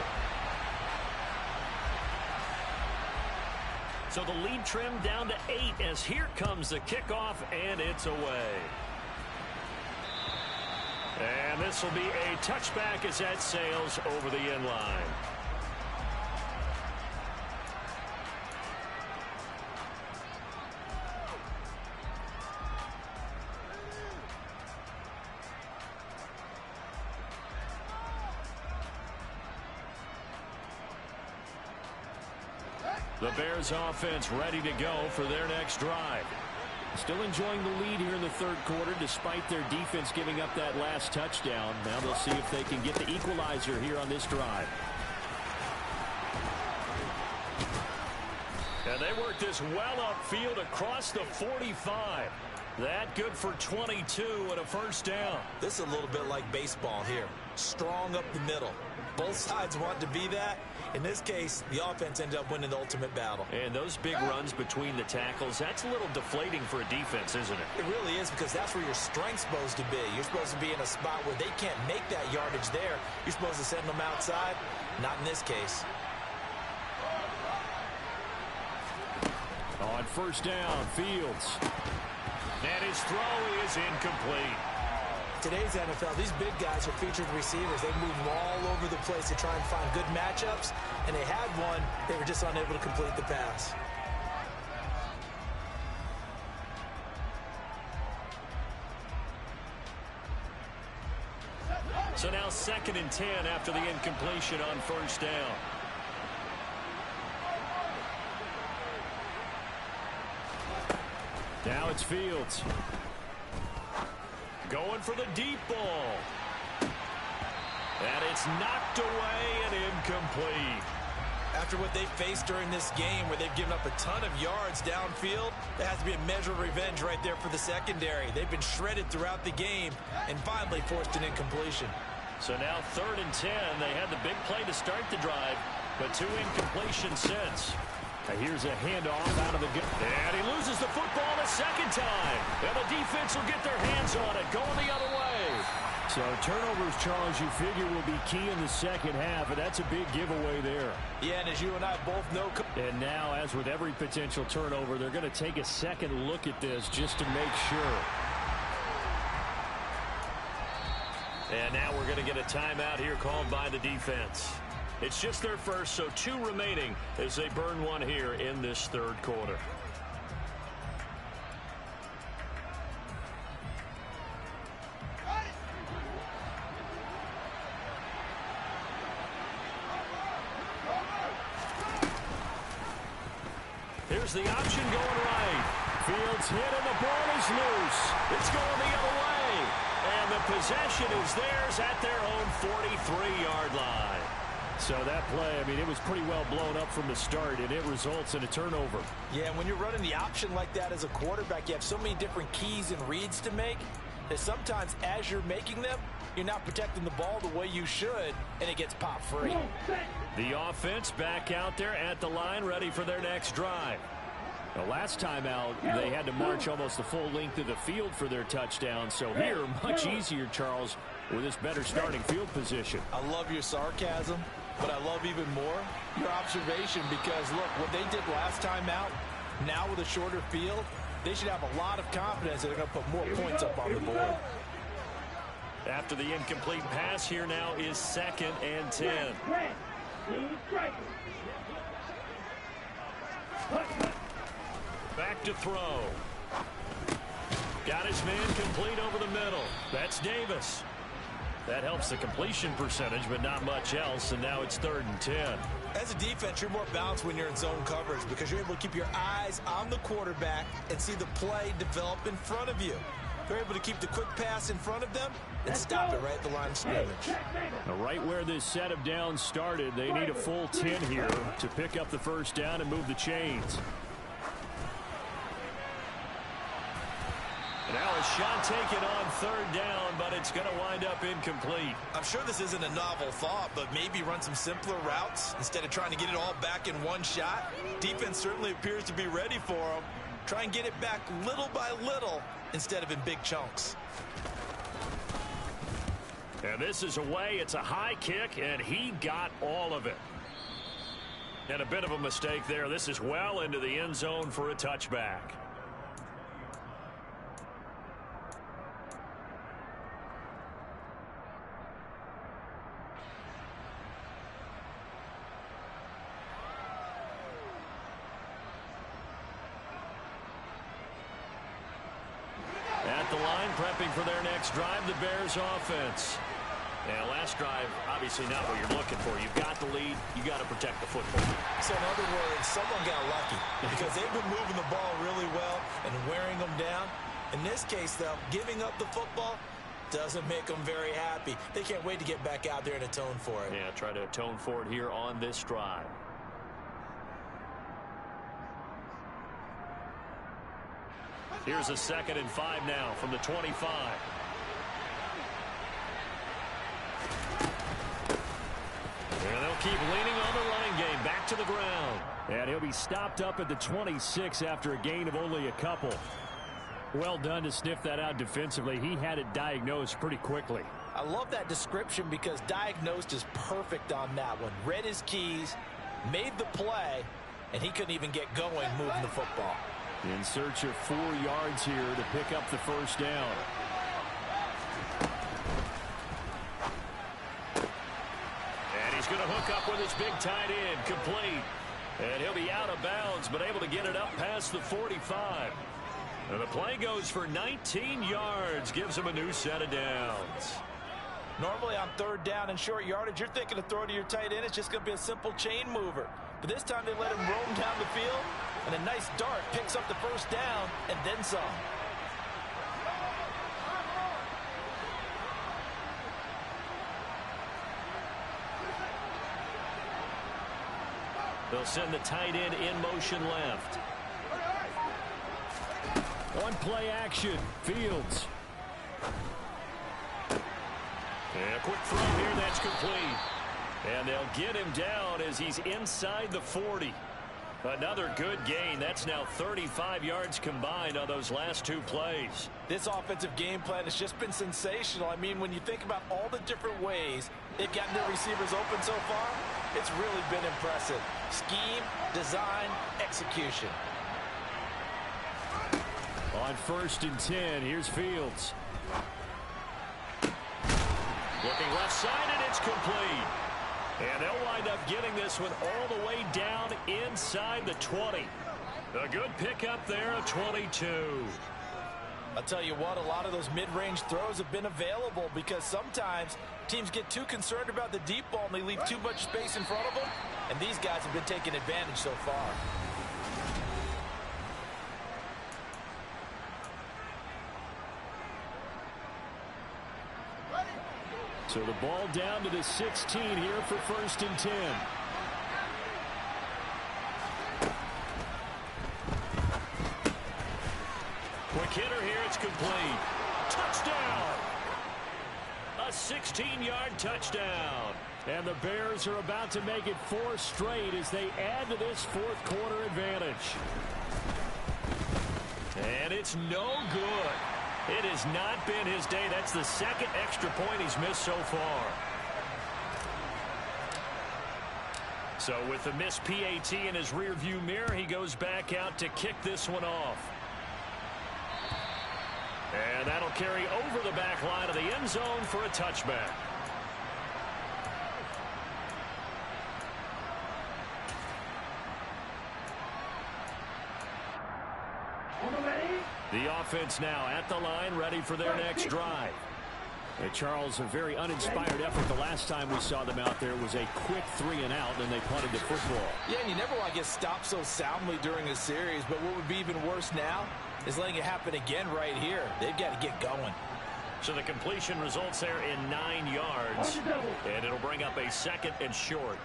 So the lead trimmed down to 8 as here comes the kickoff, and it's away. And this will be a touchback as that sails over the end line. The Bears offense ready to go for their next drive. Still enjoying the lead here in the 3rd quarter despite their defense giving up that last touchdown. Now they'll see if they can get the equalizer here on this drive. And they work this well upfield across the 45. That good for 22 and a 1st down. This is a little bit like baseball here. Strong up the middle. Both sides want to be that. In this case, the offense ended up winning the ultimate battle. And those big runs between the tackles, that's a little deflating for a defense, isn't it? It really is, because that's where your strength's supposed to be. You're supposed to be in a spot where they can't make that yardage there. You're supposed to send them outside. Not in this case. On 1st down, Fields. And his throw is incomplete. Today's NFL, these big guys are featured receivers. They move all over the place to try and find good matchups, and they had one. They were just unable to complete the pass. So now 2nd and 10 after the incompletion on 1st down. Now it's Fields. Going for the deep ball. And it's knocked away and incomplete. After what they faced during this game, where they've given up a ton of yards downfield, there has to be a measure of revenge right there for the secondary. They've been shredded throughout the game and finally forced an incompletion. So now 3rd and 10. They had the big play to start the drive, but 2 incompletions since. Here's a handoff out of the gun. And he loses the football a 2nd time. And the defense will get their hands on it, going the other way. So So turnovers, Charles, you figure will be key in the second half, and that's a big giveaway there. Yeah, and as you and I both know. And now, as with every potential turnover, they're going to take a second look at this just to make sure. And now we're going to get a timeout here called by the defense. It's just their first, so 2 remaining as they burn one here in this third quarter. Here's the option going right. Fields hit and the ball is loose. It's going the other way. And the possession is theirs at their own 43-yard line. So that play, I mean, it was pretty well blown up from the start, and it results in a turnover. Yeah, when you're running the option like that as a quarterback, you have so many different keys and reads to make that sometimes as you're making them, you're not protecting the ball the way you should, and it gets popped free. The offense back out there at the line, ready for their next drive. The last time out, they had to march almost the full length of the field for their touchdown. So here, much easier, Charles, with this better starting field position. I love your sarcasm, but I love even more your observation because, look, what they did last time out, now with a shorter field, they should have a lot of confidence that they're going to put more points up on the board. After the incomplete pass, here now is 2nd and 10. Back to throw. Got his man complete over the middle. That's Davis. That helps the completion percentage, but not much else, and now it's 3rd and 10. As a defense, you're more balanced when you're in zone coverage because you're able to keep your eyes on the quarterback and see the play develop in front of you. They're able to keep the quick pass in front of them and stop it right at the line of scrimmage. Now, right where this set of downs started, they need a full 10 here to pick up the first down and move the chains. Now a shot taken on 3rd down, but it's going to wind up incomplete. I'm sure this isn't a novel thought, but maybe run some simpler routes instead of trying to get it all back in one shot. Defense certainly appears to be ready for them. Try and get it back little by little instead of in big chunks. And this is away. It's a high kick, and he got all of it. And a bit of a mistake there. This is well into the end zone for a touchback. At the line, prepping for their next drive, the Bears offense. Now, last drive, obviously not what you're looking for. You've got the lead. You got to protect the football. So, in other words, someone got lucky because they've been moving the ball really well and wearing them down. In this case, though, giving up the football doesn't make them very happy. They can't wait to get back out there and atone for it. Yeah, try to atone for it here on this drive. Here's a 2nd and 5 now from the 25. And they'll keep leaning on the running game. Back to the ground. And he'll be stopped up at the 26 after a gain of only a couple. Well done to sniff that out defensively. He had it diagnosed pretty quickly. I love that description because diagnosed is perfect on that one. Read his keys, made the play, and he couldn't even get going moving the football. In search of 4 yards here to pick up the first down. And he's going to hook up with his big tight end, complete. And he'll be out of bounds, but able to get it up past the 45. And the play goes for 19 yards, gives him a new set of downs. Normally on 3rd down and short yardage, you're thinking to throw to your tight end. It's just going to be a simple chain mover. But this time they let him roam down the field, and a nice dart picks up the first down and then some. They'll send the tight end in motion left. On play action, Fields. And a quick throw here, that's complete. And they'll get him down as he's inside the 40. Another good gain. That's now 35 yards combined on those last two plays. This offensive game plan has just been sensational. I mean, when you think about all the different ways they've gotten their receivers open so far, it's really been impressive. Scheme, design, execution. On 1st and 10, here's Fields. Looking left side, and it's complete. And they'll wind up getting this one all the way down inside the 20. A good pickup there, a 22. I'll tell you what, a lot of those mid-range throws have been available because sometimes teams get too concerned about the deep ball and they leave too much space in front of them. And these guys have been taking advantage so far. So the ball down to the 16 here for 1st and 10. Quick hitter here, it's complete. Touchdown! A 16-yard touchdown. And the Bears are about to make it 4 straight as they add to this 4th quarter advantage. And it's no good. It has not been his day. That's the 2nd extra point he's missed so far. So with the missed PAT in his rearview mirror, he goes back out to kick this one off. And that'll carry over the back line of the end zone for a touchback. The offense now at the line, ready for their next drive. Hey, Charles, a very uninspired effort. The last time we saw them out there was a quick 3-and-out, and they punted the football. Yeah, and you never want to get stopped so soundly during a series, but what would be even worse now is letting it happen again right here. They've got to get going. So the completion results there in 9 yards, and it'll bring up a 2nd and short.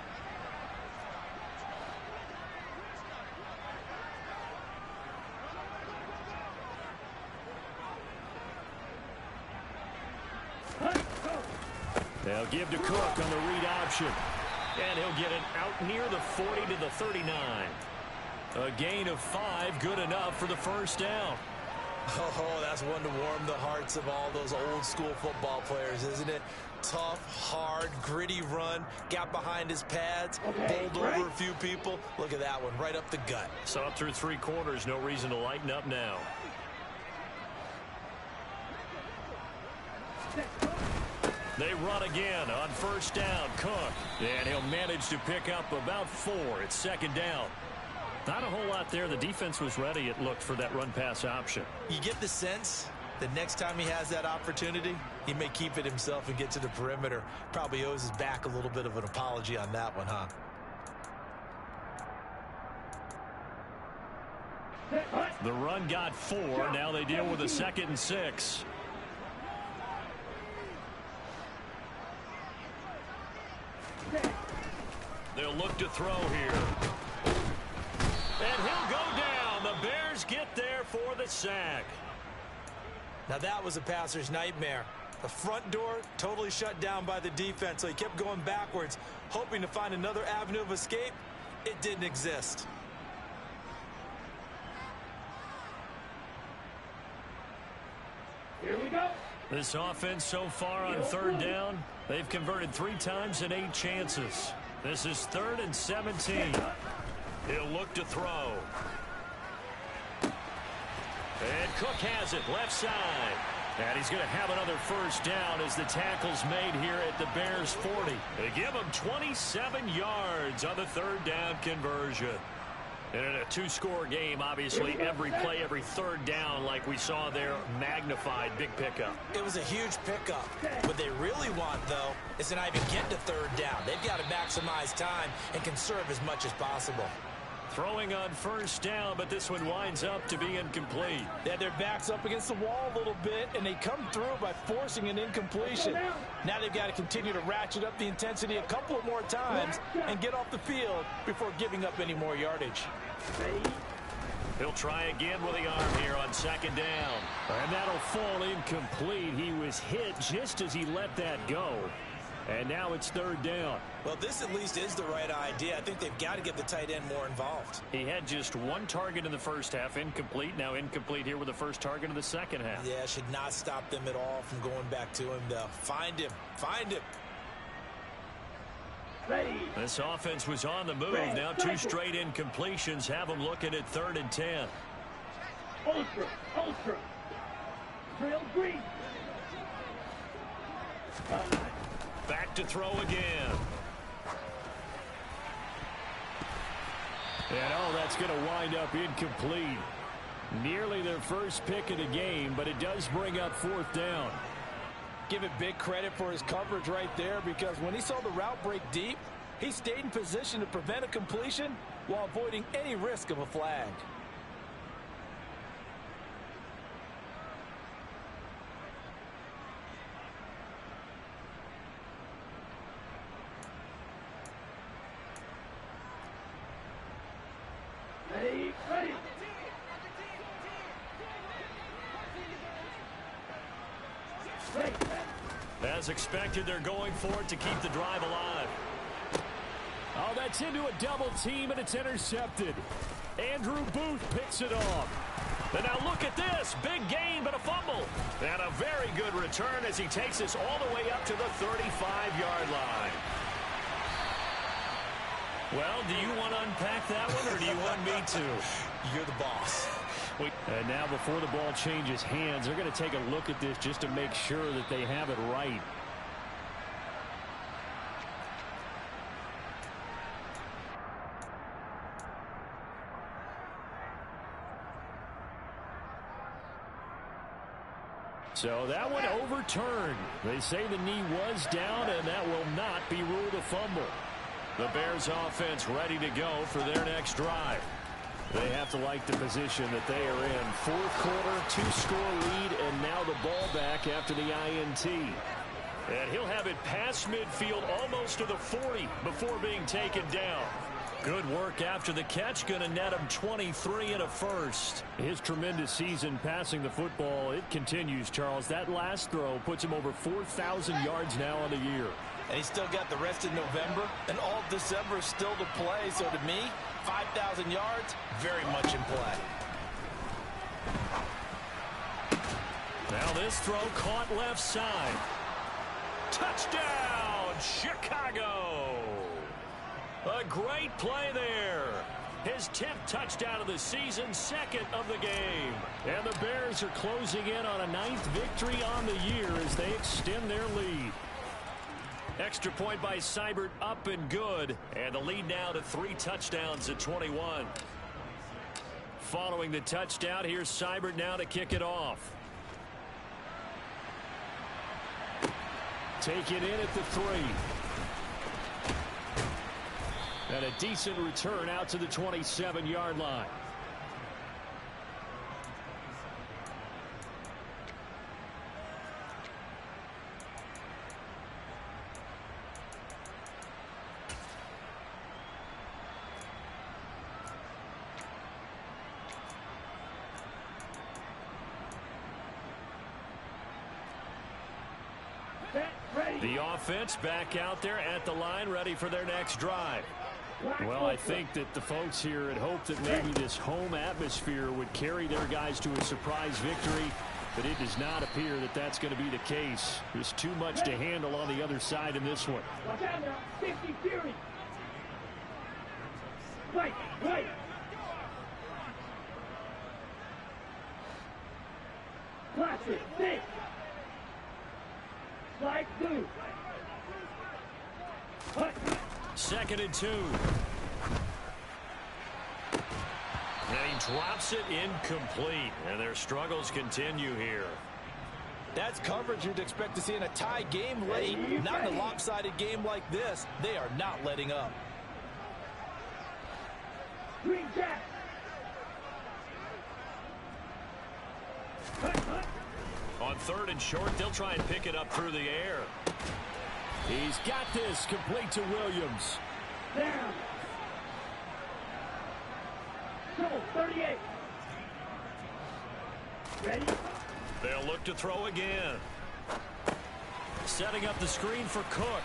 They'll give to Cook on the read option. And he'll get it out near the 40 to the 39. A gain of 5, good enough for the 1st down. Oh, that's one to warm the hearts of all those old school football players, isn't it? Tough, hard, gritty run, got behind his pads, bowled over a few people. Look at that one, right up the gut. Saw it through 3 quarters, no reason to lighten up now. They run again on 1st down. Cook. And he'll manage to pick up about 4. It's 2nd down. Not a whole lot there. The defense was ready, it looked, for that run-pass option. You get the sense that next time he has that opportunity, he may keep it himself and get to the perimeter. Probably owes his back a little bit of an apology on that one, huh? The run got 4. Now they deal with a 2nd and 6. They'll look to throw here. And he'll go down. The Bears get there for the sack. Now that was a passer's nightmare. The front door totally shut down by the defense, so he kept going backwards, hoping to find another avenue of escape. It didn't exist. Here we go. This offense so far on 3rd down, they've converted 3 times in 8 chances. This is 3rd and 17. He'll look to throw. And Cook has it left side. And he's going to have another 1st down as the tackle's made here at the Bears 40. They give him 27 yards on the 3rd down conversion. And in a 2-score game, obviously, every play, every 3rd down, like we saw there, magnified, big pickup. It was a huge pickup. What they really want, though, is to not even get to 3rd down. They've got to maximize time and conserve as much as possible. Throwing on 1st down, but this one winds up to be incomplete. They had their backs up against the wall a little bit, and they come through by forcing an incompletion. Now they've got to continue to ratchet up the intensity a couple of more times and get off the field before giving up any more yardage. He'll try again with the arm here on 2nd down. And that'll fall incomplete. He was hit just as he let that go. And now it's 3rd down. Well, this at least is the right idea. I think they've got to get the tight end more involved. He had just 1 target in the first half, incomplete. Now incomplete here with the first target of the second half. Yeah, should not stop them at all from going back to him, though. Find him. Find him. Ready. This offense was on the move. Now 2 straight incompletions have them looking at 3rd and 10. Ultra. Ultra. Drill green. Back to throw again. And that's going to wind up incomplete. Nearly their first pick of the game, but it does bring up 4th down. Give it big credit for his coverage right there, because when he saw the route break deep, he stayed in position to prevent a completion while avoiding any risk of a flag. Ready. Ready. As expected, they're going for it to keep the drive alive. Oh, that's into a double team, and it's intercepted. Andrew Booth picks it off. And now look at this. Big gain, but a fumble. And a very good return as he takes us all the way up to the 35-yard line. Well, do you want to unpack that one, or do you want me to? You're the boss. And now before the ball changes hands, they're going to take a look at this just to make sure that they have it right. So that one overturned. They say the knee was down, and that will not be ruled a fumble. The Bears offense ready to go for their next drive. They have to like the position that they are in. 4th quarter, 2-score lead, and now the ball back after the INT. And he'll have it past midfield almost to the 40 before being taken down. Good work after the catch. Going to net him 23 and a first. His tremendous season passing the football, it continues, Charles. That last throw puts him over 4,000 yards now on the year. And he's still got the rest of November and all of December still to play. So to me, 5,000 yards, very much in play. Now this throw caught left side. Touchdown, Chicago! A great play there. His 10th touchdown of the season, 2nd of the game. And the Bears are closing in on a 9th victory on the year as they extend their lead. Extra point by Seibert, up and good. And the lead now to 3 touchdowns at 21. Following the touchdown, here's Seibert now to kick it off. Take it in at the 3. And a decent return out to the 27-yard line. The offense back out there at the line, ready for their next drive. Well, I think that the folks here had hoped that maybe this home atmosphere would carry their guys to a surprise victory, but it does not appear that that's going to be the case. There's too much to handle on the other side in this one. Watch out now. 50 Fury. Right, right. Classic, thick. Slide 2. Hut. 2nd and 2. And he drops it incomplete. And their struggles continue here. That's coverage you'd expect to see in a tie game late. Not in a lopsided game like this. They are not letting up. Green jack. Hut, hut. On 3rd and short, they'll try and pick it up through the air. He's got this complete to Williams. Down. Trouble, 38. Ready? They'll look to throw again. Setting up the screen for Cook.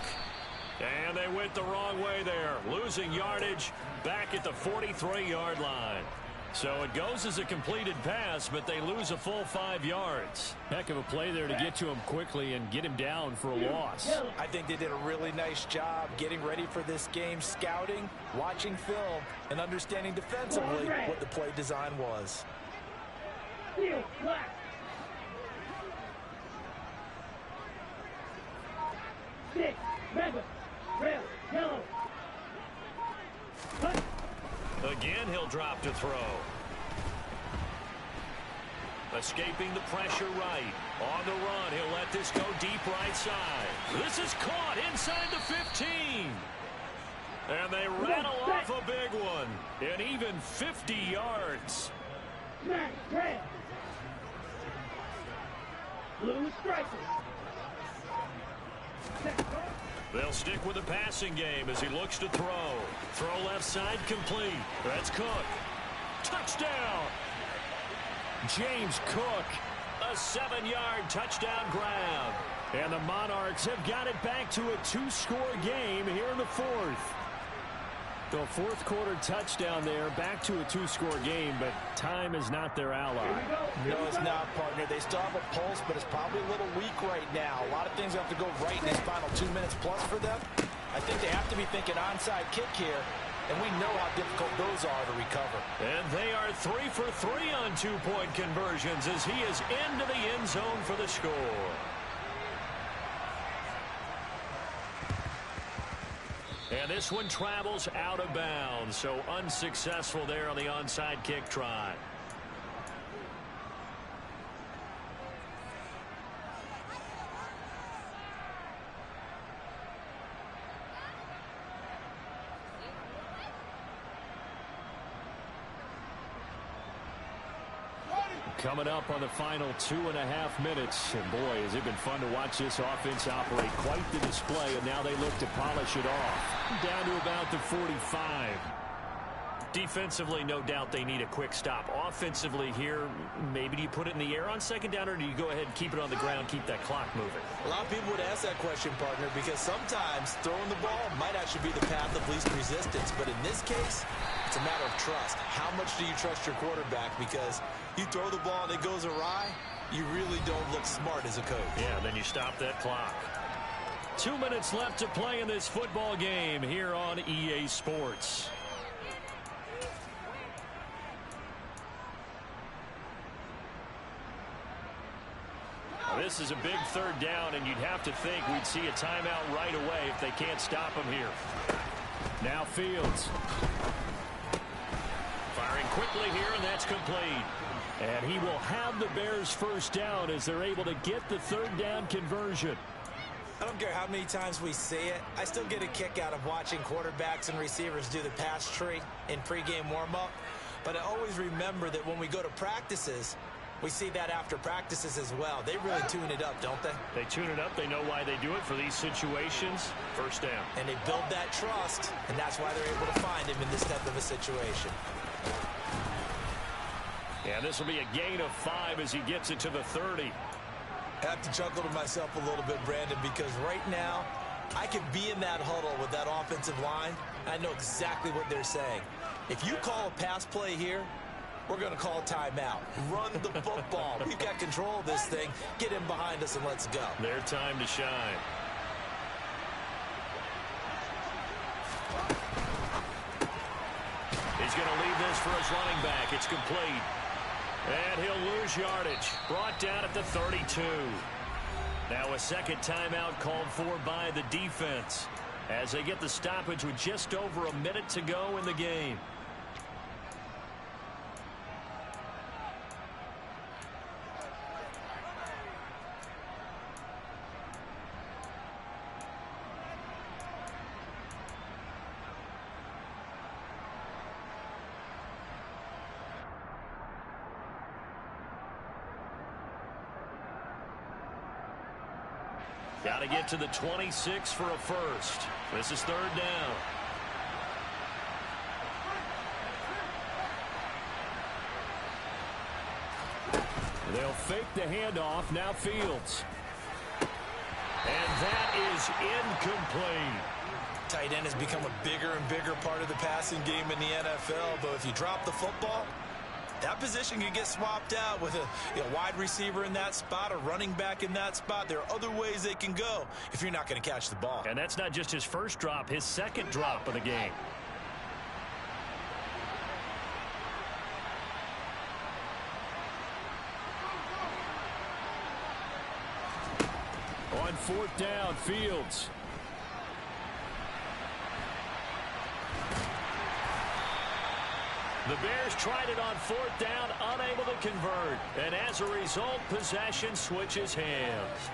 And they went the wrong way there, losing yardage back at the 43-yard line. So it goes as a completed pass, but they lose a full 5 yards. Heck of a play there to get to him quickly and get him down for a loss. I think they did a really nice job getting ready for this game, scouting, watching film, and understanding defensively what the play design was. Field, black. 6, red, red, yellow. Cut. Again, he'll drop to throw. Escaping the pressure right. On the run, he'll let this go deep right side. This is caught inside the 15. And they rattle off a big one. And even 50 yards. Smash, red. Blue striker. They'll stick with the passing game as he looks to throw. Throw left side complete. That's Cook. Touchdown! James Cook, A 7-yard touchdown grab. and the Monarchs have got it back to a 2-score game here in the fourth. The fourth quarter touchdown there, back to a 2-score game, but time is not their ally. No, it's not, partner. They still have a pulse, but it's probably a little weak right now. A lot of things have to go right in this final 2 minutes plus for them. I think they have to be thinking onside kick here, and we know how difficult those are to recover. And they are 3 for 3 on 2-point conversions as he is into the end zone for the score. And this one travels out of bounds, so unsuccessful there on the onside kick try. Coming up on the final 2.5 minutes. And boy, has it been fun to watch this offense operate. Quite the display, and now they look to polish it off. Down to about the 45. Defensively, no doubt they need a quick stop. Offensively here, maybe do you put it in the air on second down, or do you go ahead and keep it on the ground, keep that clock moving? A lot of people would ask that question, partner, because sometimes throwing the ball might actually be the path of least resistance. But in this case, it's a matter of trust. How much do you trust your quarterback? Because you throw the ball and it goes awry, you really don't look smart as a coach. Yeah, then you stop that clock. 2 minutes left to play in this football game here on EA Sports. This is a big third down, and you'd have to think we'd see a timeout right away if they can't stop him here. Now Fields. Firing quickly here, and that's complete. And he will have the Bears first down as they're able to get the third down conversion. I don't care how many times we see it. I still get a kick out of watching quarterbacks and receivers do the pass tree in pregame warm-up. But I always remember that when we go to practices, we see that after practices as well. They really tune it up, don't they? They tune it up. They know why they do it for these situations. First down. And they build that trust, and that's why they're able to find him in this type of a situation. And this will be a gain of 5 as he gets it to the 30. I have to chuckle to myself a little bit, Brandon, because right now I could be in that huddle with that offensive line, and I know exactly what they're saying. If you call a pass play here, we're going to call timeout. Run the football. We've got control of this thing. Get in behind us and let's go. Their time to shine. He's going to leave this for his running back. It's complete. And he'll lose yardage. Brought down at the 32. Now a second timeout called for by the defense as they get the stoppage with just over a minute to go in the game. Got to get to the 26 for a first. This is third down. They'll fake the handoff. Now Fields. And that is incomplete. Tight end has become a bigger and bigger part of the passing game in the NFL, but if you drop the football, that position can get swapped out with a wide receiver in that spot, a running back in that spot. There are other ways they can go if you're not going to catch the ball. And that's not just his first drop, his second drop of the game. On fourth down, Fields. The Bears tried it on fourth down, unable to convert. And as a result, possession switches hands.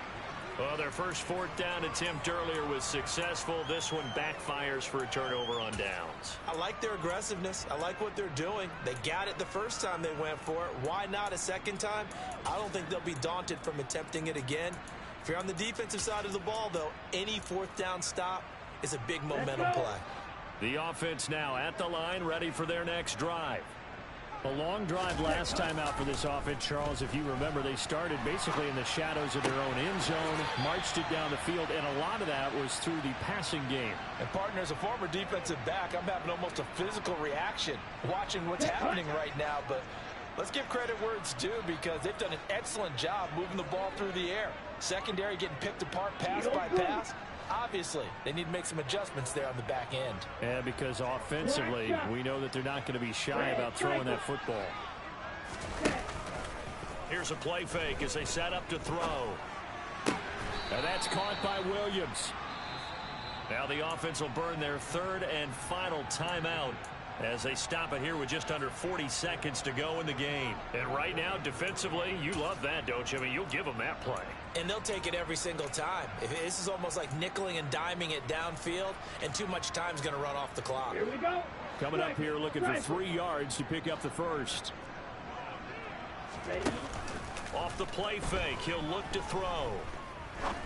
Well, their first fourth down attempt earlier was successful. This one backfires for a turnover on downs. I like their aggressiveness. I like what they're doing. They got it the first time they went for it. Why not a second time? I don't think they'll be daunted from attempting it again. If you're on the defensive side of the ball, though, any fourth down stop is a big momentum play. The offense now at the line, ready for their next drive. A long drive last time out for this offense, Charles. If you remember, they started basically in the shadows of their own end zone, marched it down the field, and a lot of that was through the passing game. And, partner, as a former defensive back, I'm having almost a physical reaction watching what's happening right now. But let's give credit where it's due because they've done an excellent job moving the ball through the air. Secondary getting picked apart pass by pass. Obviously, they need to make some adjustments there on the back end. Yeah, because offensively, we know that they're not going to be shy about throwing that football. Here's a play fake as they set up to throw. And that's caught by Williams. Now the offense will burn their third and final timeout as they stop it here with just under 40 seconds to go in the game. And right now, defensively, you love that, don't you? I mean, you'll give them that play. And they'll take it every single time. This is almost like nickeling and diming it downfield, and too much time's going to run off the clock. Here we go. Coming up here looking for 3 yards to pick up the first. Ready? Off the play fake, he'll look to throw.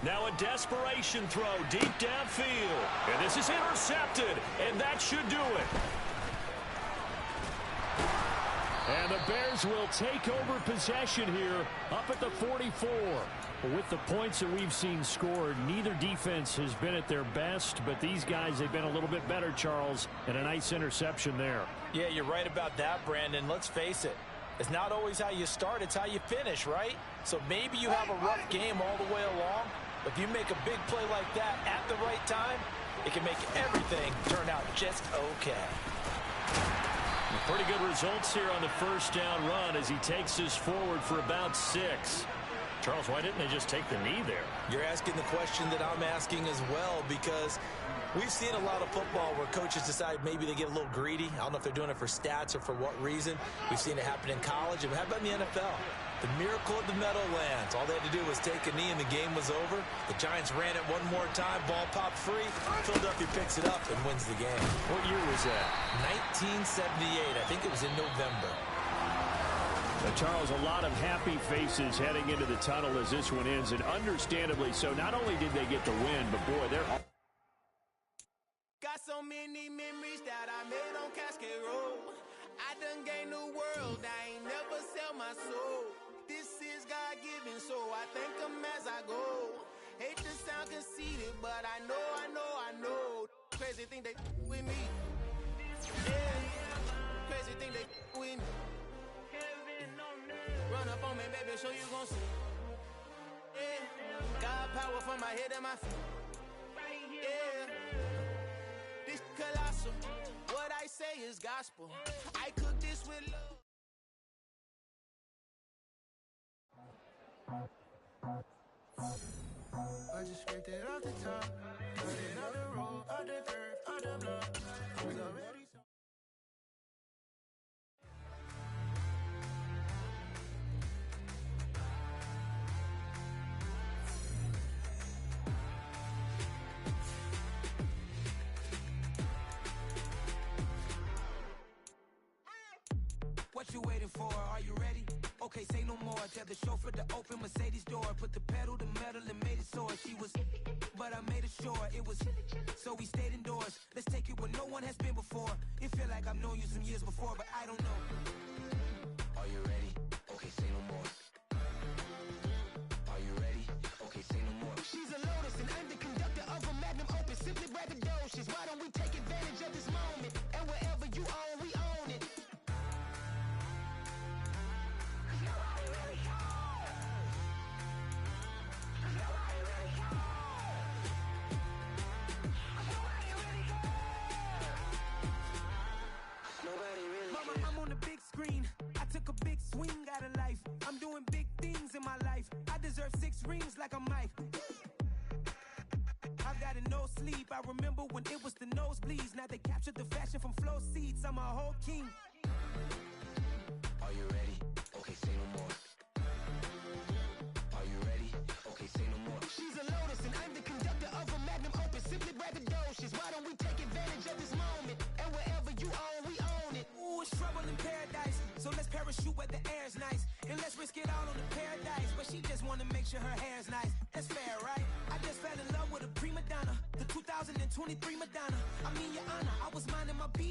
Now a desperation throw deep downfield. And this is intercepted, and that should do it. And the Bears will take over possession here up at the 44. With the points that we've seen scored, neither defense has been at their best, but these guys, they've been a little bit better, Charles, and a nice interception there. Yeah, you're right about that, Brandon. Let's face it. It's not always how you start, it's how you finish, right? So maybe you have a rough game all the way along, but if you make a big play like that at the right time, it can make everything turn out just okay. Pretty good results here on the first down run as he takes us forward for about 6. Charles, why didn't they just take the knee there? You're asking the question that I'm asking as well, because we've seen a lot of football where coaches decide maybe they get a little greedy. I don't know if they're doing it for stats or for what reason. We've seen it happen in college. And how about in the NFL? The miracle of the Meadowlands. All they had to do was take a knee and the game was over. The Giants ran it one more time. Ball popped free. Philadelphia picks it up and wins the game. What year was that? 1978. I think it was in November. Charles, a lot of happy faces heading into the tunnel as this one ends, and understandably so. Not only did they get the win, but boy, they're... Got so many memories that I made on Cascade Road. I done gained the world, I ain't never sell my soul. This is God-given, so I thank him as I go. Hate to sound conceited, but I know. Crazy thing they with me. Yeah, crazy thing they with me. Run up on me, baby, show you gon' see. Yeah, God power from my head and my feet. Yeah, this colossal. What I say is gospel. I cook this with love. I just scraped it off the top, got it on the road, on the curve, on the block. I was already so. What you waiting for? Are you ready? Okay, say no more. Tell the chauffeur to open Mercedes door. Put the pedal to metal and made it soar. She was, but I made it sure it was. So we stayed indoors. Let's take it where no one has been before. It feel like I've known you some years before, but I don't know. Are you ready? Okay, say no more. Are you ready? Okay, say no more. She's a Lotus and deserve 6 rings like I'm Mike. I've got a no sleep. I remember when it was the nosebleeds. Now they captured the fashion from flow seats. I'm a whole king. Are you ready? Okay, say no more. Are you ready? Okay, say no more. She's a lotus and I'm the conductor of a magnum opus. Simply braggadocious. Why don't we take advantage of this moment? And wherever you own, we own it. Ooh, it's trouble in paradise. So let's parachute where the air's nice. And let's risk it all on the paradise. But she just wanna make sure her hair's nice. That's fair, right? I just fell in love with a prima donna. The 2023 Madonna. I mean, your honor, I was minding my business.